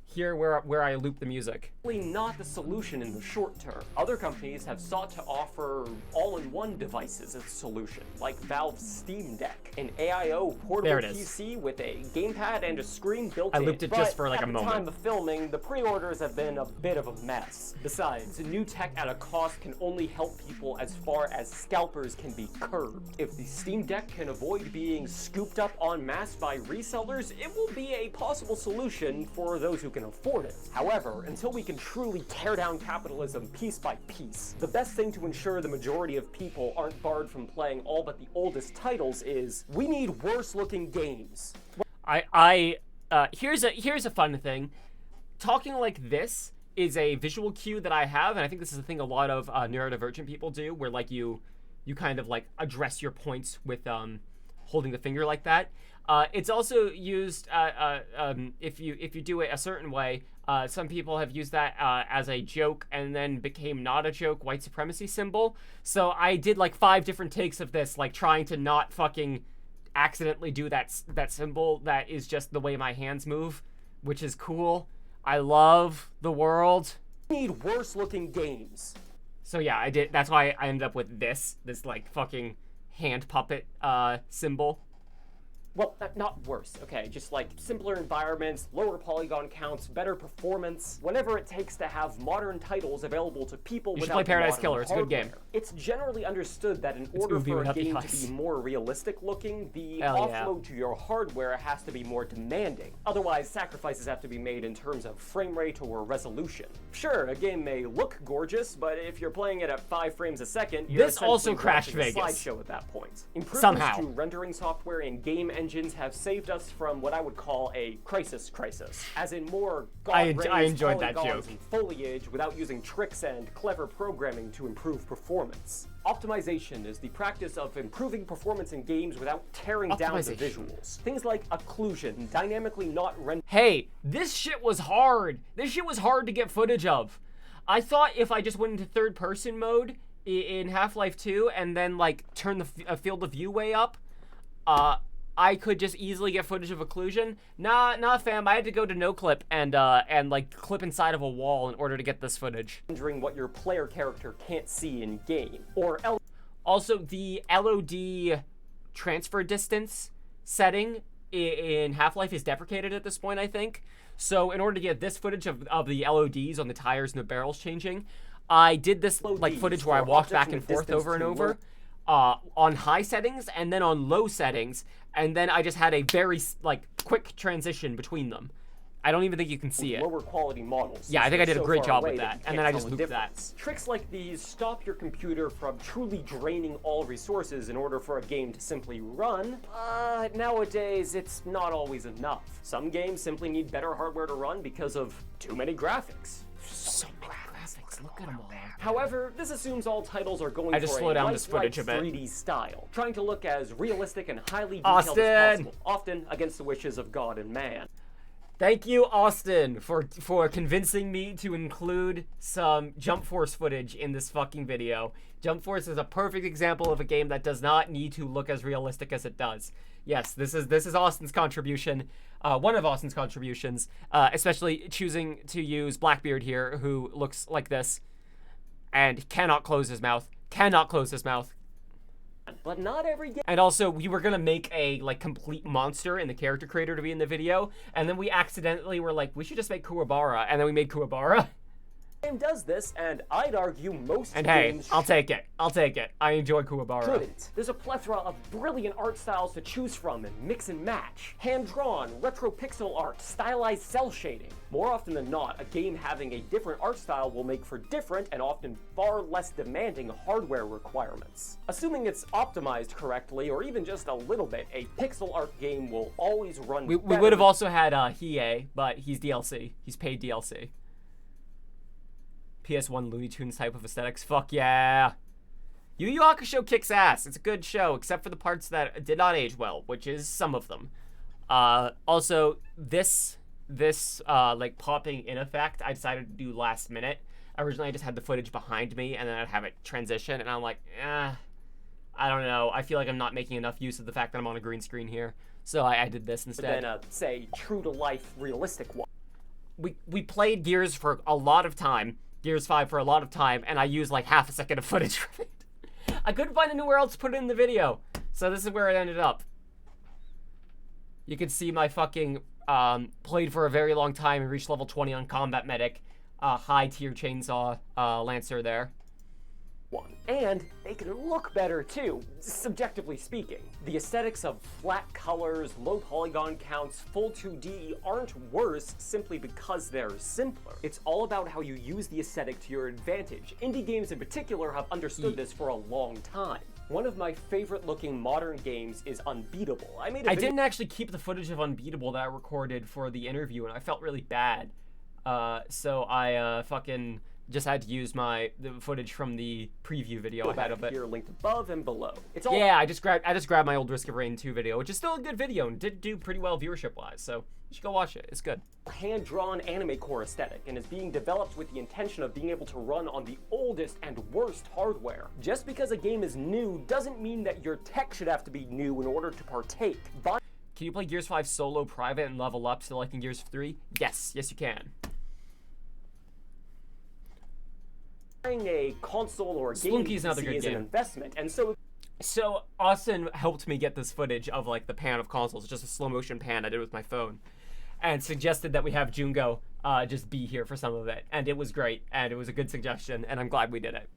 Here where I loop the music. Not the solution in the short term. Other companies have sought to offer all-in-one devices as a solution, like Valve's Steam Deck, an AIO portable PC with a gamepad and a screen built in. I looped it just for like a moment. At the time of filming, the pre-orders have been a bit of a mess. Besides, new tech at a cost can only help people as far as scalpers can be curbed. If the Steam Deck can avoid being scooped up en masse by resellers, it will be a possible solution for those who can can afford it. However, until we can truly tear down capitalism piece by piece, the best thing to ensure the majority of people aren't barred from playing all but the oldest titles is, we need worse-looking games. Here's a fun thing. Talking like this is a visual cue that I have, and I think this is a thing a lot of neurodivergent people do, where like you kind of like address your points with holding the finger like that. It's also used if you do it a certain way. Some people have used that as a joke and then became not a joke white supremacy symbol. So I did like 5 different takes of this, like trying to not fucking accidentally do that symbol that is just the way my hands move, which is cool. I love the world. We need worse-looking games. So yeah, I did. That's why I ended up with this like fucking hand puppet symbol. Well, not worse, okay, just like simpler environments, lower polygon counts, better performance, whatever it takes to have modern titles available to people without play Paradise modern Killer, it's a good game. hardware. It's generally understood that in order Ubi for a without the game to ice. be more realistic looking, the Hell yeah. offload to your hardware has to be more demanding. Otherwise, sacrifices have to be made in terms of frame rate or resolution. Sure, a game may look gorgeous, but if you're playing it at 5 frames a second, you're This also essentially crashed watching a Vegas. slideshow at that point. Improvements Somehow. to rendering software and game engines have saved us from what I would call a crisis, as in more I God-raised enjoyed that polygons joke. and foliage without using tricks and clever programming to improve performance. Optimization is the practice of improving performance in games without tearing down the Optimization. visuals. Things like occlusion, dynamically not rendering. Hey, this shit was hard. This shit was hard to get footage of. I thought if I just went into third-person mode in Half-Life 2 and then like turn the field of view way up, I could just easily get footage of occlusion. Nah, fam. I had to go to NoClip and like clip inside of a wall in order to get this footage. What your player character can't see in game. Or Also, the LOD transfer distance setting in Half-Life is deprecated at this point, I think. So in order to get this footage of the LODs on the tires and the barrels changing, I did this like footage where I walked back and forth over and over on high settings and then on low settings, and then I just had a very like quick transition between them. I don't even think you can see it. lower quality models. Yeah, I think I did a so great far job away with that, you and can't then I tell just the looped that. difference. Tricks like these stop your computer from truly draining all resources in order for a game to simply run. Nowadays, it's not always enough. Some games simply need better hardware to run because of too many graphics. So many graphics. Look at them all. However, this assumes all titles are going I just for slow a down this footage a bit. 3D style, trying to look as realistic and highly detailed as Austin! possible, often against the wishes of God and man. Thank you, Austin, for convincing me to include some Jump Force footage in this fucking video. Jump Force is a perfect example of a game that does not need to look as realistic as it does. Yes, this is Austin's contribution, one of Austin's contributions, especially choosing to use Blackbeard here, who looks like this, and cannot close his mouth. But not every game. And also, we were gonna make a like complete monster in the character creator to be in the video, and then we accidentally were like, we should just make Kuwabara, and then we made Kuwabara. Game does this, and I'd argue most And hey, games I'll take it. I enjoy Kuwabara. shouldn't. There's a plethora of brilliant art styles to choose from and mix and match. Hand-drawn, retro pixel art, stylized cell shading. More often than not, a game having a different art style will make for different and often far less demanding hardware requirements. Assuming it's optimized correctly, or even just a little bit, a pixel art game will always run We better. would have also had Hiei, but he's DLC. He's paid DLC. PS1 Looney Tunes type of aesthetics. Fuck yeah. Yu Yu Hakusho kicks ass. It's a good show, except for the parts that did not age well, which is some of them. Also, this like popping in effect, I decided to do last minute. Originally, I just had the footage behind me, and then I'd have it transition, and I'm like, I don't know. I feel like I'm not making enough use of the fact that I'm on a green screen here. So I did this instead. Than say, true-to-life, realistic one. We played Gears for a lot of time. Gears 5 for a lot of time, and I used like half a second of footage from it. I couldn't find anywhere else to put it in the video, so this is where it ended up. You can see my fucking played for a very long time and reached level 20 on Combat Medic, high tier chainsaw Lancer there. one. And they can look better too, subjectively speaking. The aesthetics of flat colors, low polygon counts, full 2D aren't worse simply because they're simpler. It's all about how you use the aesthetic to your advantage. Indie games in particular have understood this for a long time. One of my favorite looking modern games is Unbeatable. I didn't actually keep the footage of Unbeatable that I recorded for the interview, and I felt really bad. So I fucking just had to use the footage from the preview video I had of it. Here, linked above and below. It's all I just grabbed my old Risk of Rain 2 video, which is still a good video and did do pretty well viewership wise. So you should go watch it. It's good. Hand-drawn anime core aesthetic and is being developed with the intention of being able to run on the oldest and worst hardware. Just because a game is new doesn't mean that your tech should have to be new in order to partake. Can you play Gears 5 solo private and level up to like in Gears 3? Yes you can. Buying a console or a game PC is an investment, and so Austin helped me get this footage of like the pan of consoles, just a slow motion pan I did with my phone, and suggested that we have Jungo just be here for some of it, and it was great, and it was a good suggestion, and I'm glad we did it.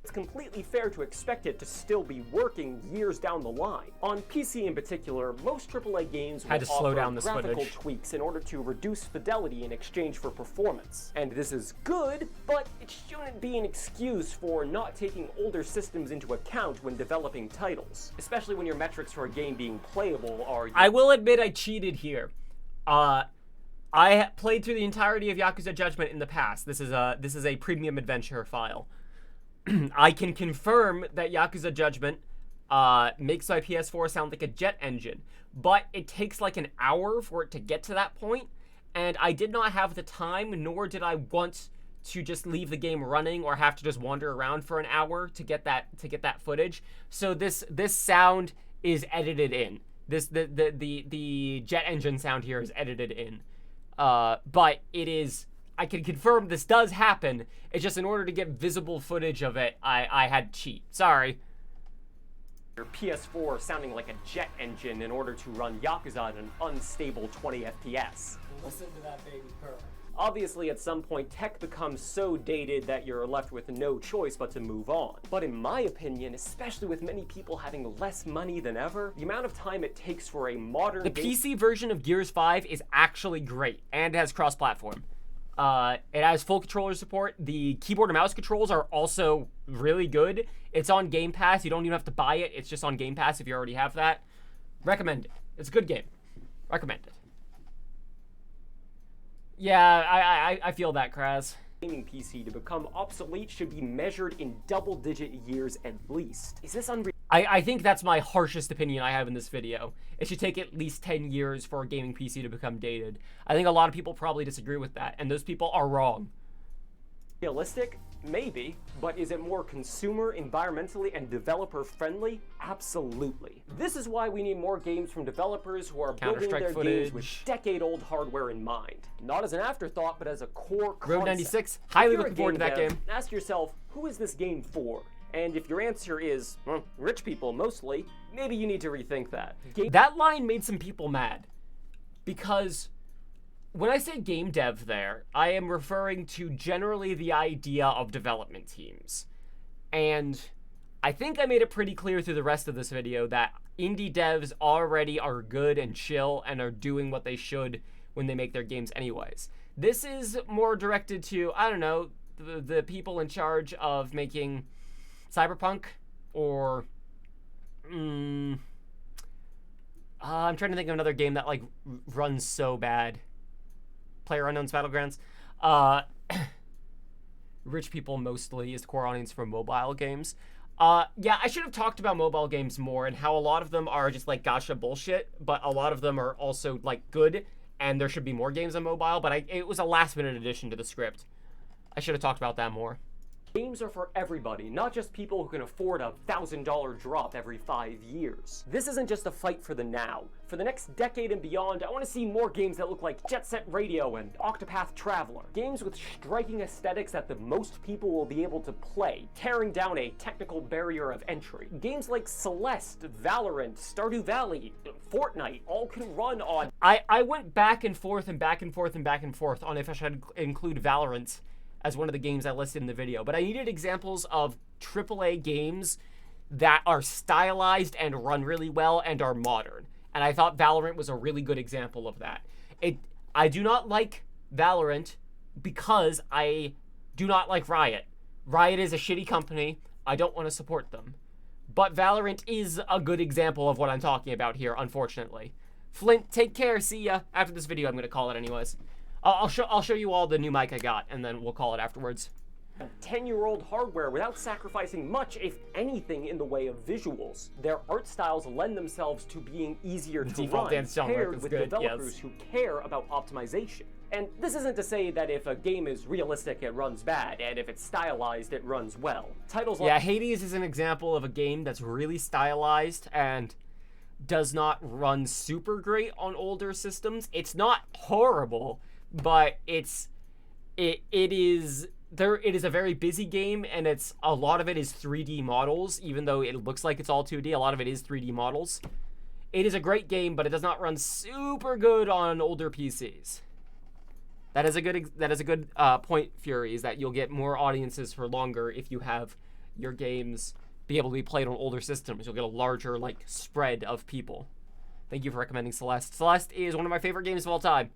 It's completely fair to expect it to still be working years down the line. On PC in particular, most AAA games will offer graphical tweaks in order to reduce fidelity in exchange for performance. And this is good, but it shouldn't be an excuse for not taking older systems into account when developing titles, especially when your metrics for a game being playable are... I will admit I cheated here. I played through the entirety of Yakuza Judgment in the past. This is a premium adventure file. I can confirm that Yakuza Judgment makes my PS4 sound like a jet engine, but it takes like an hour for it to get to that point, and I did not have the time, nor did I want to just leave the game running or have to just wander around for an hour to get that footage. So this sound is edited in. The jet engine sound here is edited in, but it is. I can confirm this does happen. It's just in order to get visible footage of it, I had to cheat. Sorry. Your PS4 sounding like a jet engine in order to run Yakuza at an unstable 20 FPS. Listen to that baby purr. Obviously, at some point, tech becomes so dated that you're left with no choice but to move on. But in my opinion, especially with many people having less money than ever, the amount of time it takes for a modern... The PC version of Gears 5 is actually great, and it has cross-platform. It has full controller support. The keyboard and mouse controls are also really good. It's on Game Pass. You don't even have to buy it. It's just on Game Pass if you already have that. Recommend it. It's a good game. Recommend it. Yeah, I feel that, Kraz. Gaming PC to become obsolete should be measured in double-digit years at least. Is this unreal? I think that's my harshest opinion I have in this video. It should take at least 10 years for a gaming PC to become dated. I think a lot of people probably disagree with that, and those people are wrong. Realistic? Maybe. But is it more consumer, environmentally, and developer-friendly? Absolutely. This is why we need more games from developers who are building their games with decade-old hardware in mind. Not as an afterthought, but as a core concept. Road 96, highly looking forward to that game. Ask yourself, who is this game for? And if your answer is, well, rich people mostly, maybe you need to rethink that. That line made some people mad. Because when I say game dev there, I am referring to generally the idea of development teams. And I think I made it pretty clear through the rest of this video that indie devs already are good and chill and are doing what they should when they make their games anyways. This is more directed to, I don't know, the people in charge of making Cyberpunk, or I'm trying to think of another game that like runs so bad. PlayerUnknown's Battlegrounds. Rich people mostly is the core audience for mobile games. Yeah, I should have talked about mobile games more and how a lot of them are just like gacha bullshit, but a lot of them are also like good, and there should be more games on mobile, but it was a last minute addition to the script. I should have talked about that more. Games are for everybody, not just people who can afford a $1,000 drop every 5 years. This isn't just a fight for the now. For the next decade and beyond, I want to see more games that look like Jet Set Radio and Octopath Traveler. Games with striking aesthetics that the most people will be able to play, tearing down a technical barrier of entry. Games like Celeste, Valorant, Stardew Valley, Fortnite, all can run on... I went back and forth and back and forth and back and forth on if I should include Valorant as one of the games I listed in the video, but I needed examples of AAA games that are stylized and run really well and are modern. And I thought Valorant was a really good example of that. I do not like Valorant because I do not like Riot. Riot is a shitty company. I don't want to support them. But Valorant is a good example of what I'm talking about here, unfortunately. Flint, take care. See ya. After this video, I'm going to call it anyways. I'll show you all the new mic I got, and then we'll call it afterwards. 10-year-old hardware without sacrificing much, if anything, in the way of visuals. Their art styles lend themselves to being easier to Default run, dance genre paired is with good, developers yes. who care about optimization. And this isn't to say that if a game is realistic, it runs bad, and if it's stylized, it runs well. Titles like... Yeah, Hades is an example of a game that's really stylized and does not run super great on older systems. It's not horrible, but it is a very busy game, and a lot of it is 3D models, even though it looks like it's all 2D. A lot of it is 3D models. It is a great game, but it does not run super good on older PCs. That is a good point, Fury, is that you'll get more audiences for longer if you have your games be able to be played on older systems. You'll get a larger spread of people. Thank you for recommending Celeste. Celeste is one of my favorite games of all time.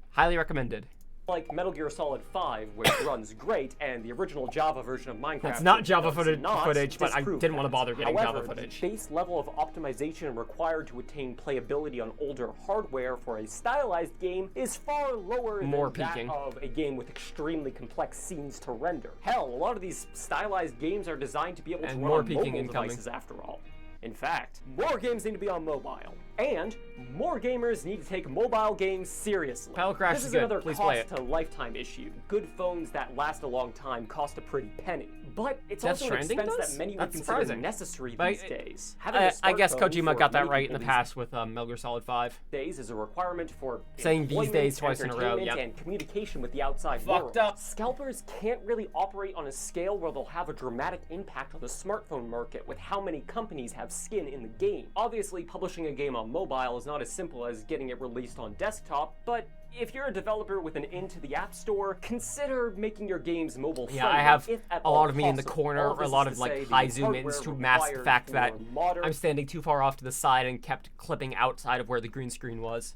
Highly recommended. Like Metal Gear Solid 5, which runs great, and the original Java version of Minecraft. It's not Java does not footage, but I disprove didn't want to that. bother getting However, Java footage. The base level of optimization required to attain playability on older hardware for a stylized game is far lower than peaking. that of a game with extremely complex scenes to render. Hell, a lot of these stylized games are designed to be able to run more on peaking mobile incoming. devices after all. In fact, more games need to be on mobile. And more gamers need to take mobile games seriously. Pilot Crash This is is good. another Please play cost to lifetime issue. Good phones that last a long time cost a pretty penny. But it's Death also an Stranding expense does? that many That's would consider surprising. necessary But these days. Having a I guess smartphone Kojima for got that many right in the people past with Metal Gear Solid 5. days is a requirement for Saying these employment, days twice in a row, entertainment, yep. and communication with the outside Fucked world. up. Scalpers can't really operate on a scale where they'll have a dramatic impact on the smartphone market with how many companies have skin in the game. Obviously, publishing a game on mobile is not as simple as getting it released on desktop, but if you're a developer with an into the App Store, consider making your games mobile friendly. Yeah, I have if at a all lot of me in the possible. corner, All a this lot is of to say the high zoom ins hardware to mask the required fact for that modern I'm standing too far off to the side and kept clipping outside of where the green screen was.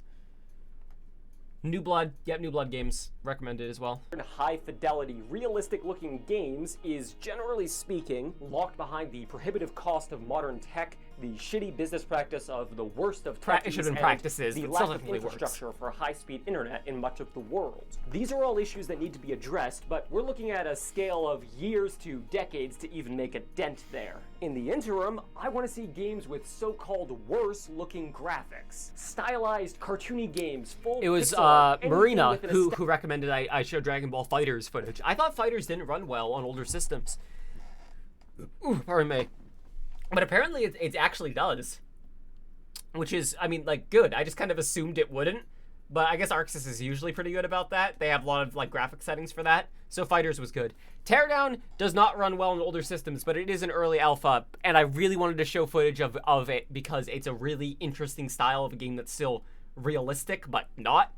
New Blood, yep, New Blood games recommended as well. high fidelity, realistic looking games is, generally speaking, locked behind the prohibitive cost of modern tech, the shitty business practice of the worst of techies, It should have been and practices, the but lack still of technically works. infrastructure for high-speed internet in much of the world. These are all issues that need to be addressed, but we're looking at a scale of years to decades to even make a dent there. In the interim, I want to see games with so-called worse-looking graphics. Stylized, cartoony games, full It was pixel art, anything Marina with an who recommended I show Dragon Ball FighterZ footage. I thought Fighters didn't run well on older systems. Ooh, pardon me. But apparently it actually does. Which is, I mean, good. I just kind of assumed it wouldn't. But I guess Arxis is usually pretty good about that. They have a lot of graphic settings for that. So Fighters was good. Teardown does not run well on older systems, but it is an early alpha, and I really wanted to show footage of it because it's a really interesting style of a game that's still realistic, but not.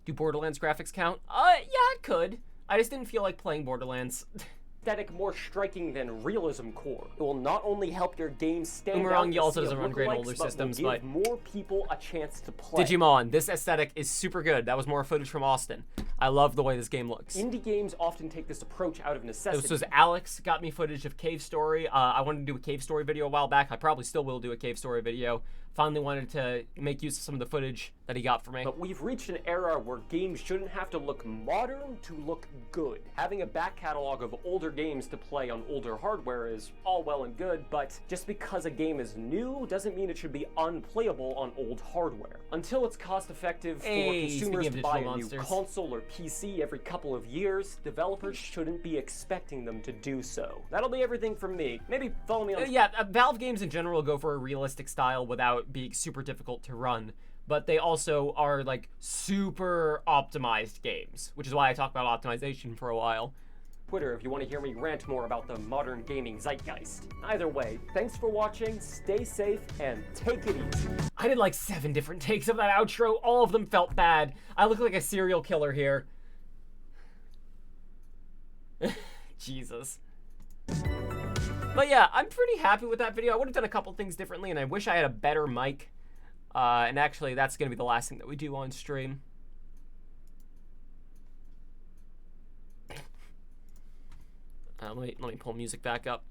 Do Borderlands graphics count? Yeah, it could. I just didn't feel like playing Borderlands. aesthetic more striking than realism core. It will not only help your game stand Umurangi out also to doesn't run great on older systems, will but give more people a chance to play. Digimon, this aesthetic is super good. That was more footage from Austin. I love the way this game looks. Indie games often take this approach out of necessity. This was Alex got me footage of Cave Story. I wanted to do a Cave Story video a while back. I probably still will do a Cave Story video. Finally wanted to make use of some of the footage that he got for me. But we've reached an era where games shouldn't have to look modern to look good. Having a back catalog of older games to play on older hardware is all well and good, but just because a game is new doesn't mean it should be unplayable on old hardware. Until it's cost effective for consumers to buy a new console or PC every couple of years, developers shouldn't be expecting them to do so. That'll be everything from me. Maybe follow me on... Valve games in general go for a realistic style without being super difficult to run, but they also are like super optimized games, which is why I talked about optimization for a while. Twitter if you want to hear me rant more about the modern gaming zeitgeist. Either way, thanks for watching, stay safe, and take it easy. I did like 7 different takes of that outro. All of them felt bad. I look like a serial killer here. Jesus. But yeah, I'm pretty happy with that video. I would have done a couple things differently, and I wish I had a better mic. And actually, that's going to be the last thing that we do on stream. Let me pull music back up.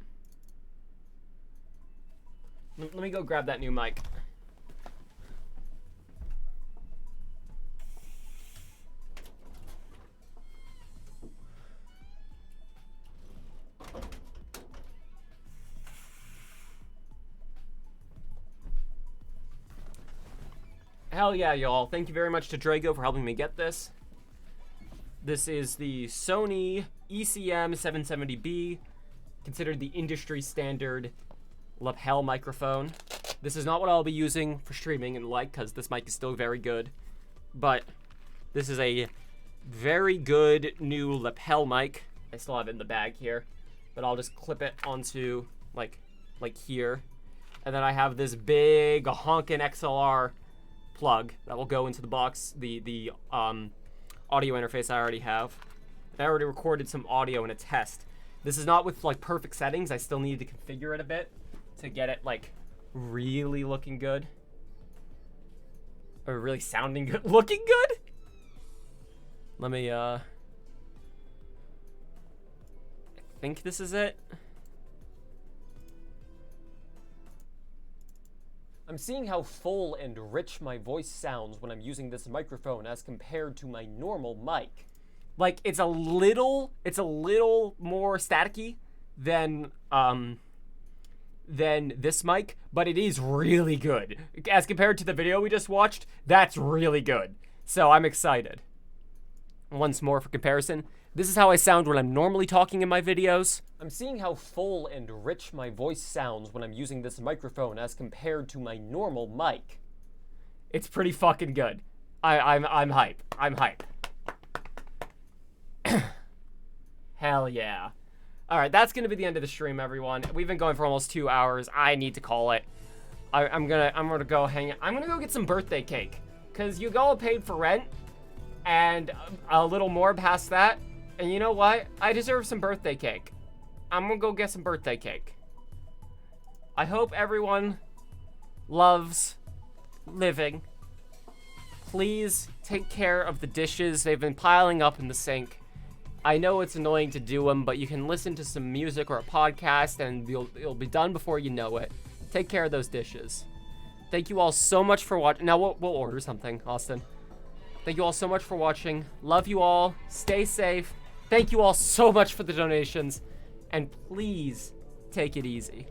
Let me go grab that new mic. Hell yeah, y'all. Thank you very much to Drago for helping me get this. This is the Sony ECM 770B, considered the industry standard lapel microphone. This is not what I'll be using for streaming and because this mic is still very good. But this is a very good new lapel mic. I still have it in the bag here, but I'll just clip it onto like here. And then I have this big honkin' XLR plug that will go into the box, the audio interface I already have. I already recorded some audio in a test. This is not with like perfect settings. I still needed to configure it a bit to get it like really looking good. Or really sounding good. Looking good? Let me I think this is it. I'm seeing how full and rich my voice sounds when I'm using this microphone as compared to my normal mic. Like, it's a little more staticky than this mic, but it is really good. As compared to the video we just watched, that's really good. So I'm excited. Once more for comparison, this is how I sound when I'm normally talking in my videos. I'm seeing how full and rich my voice sounds when I'm using this microphone as compared to my normal mic. It's pretty fucking good. I'm hype. I'm hype. Hell yeah. Alright, that's gonna be the end of the stream, everyone. We've been going for almost 2 hours. I need to call it. I'm gonna go hang out. I'm gonna go get some birthday cake. Cause you all paid for rent and a little more past that. And you know what? I deserve some birthday cake. I'm gonna go get some birthday cake. I hope everyone loves living. Please take care of the dishes. They've been piling up in the sink. I know it's annoying to do them, but you can listen to some music or a podcast and it'll be done before you know it. Take care of those dishes. Thank you all so much for watching. Now we'll order something, Austin. Thank you all so much for watching. Love you all. Stay safe. Thank you all so much for the donations. And please take it easy.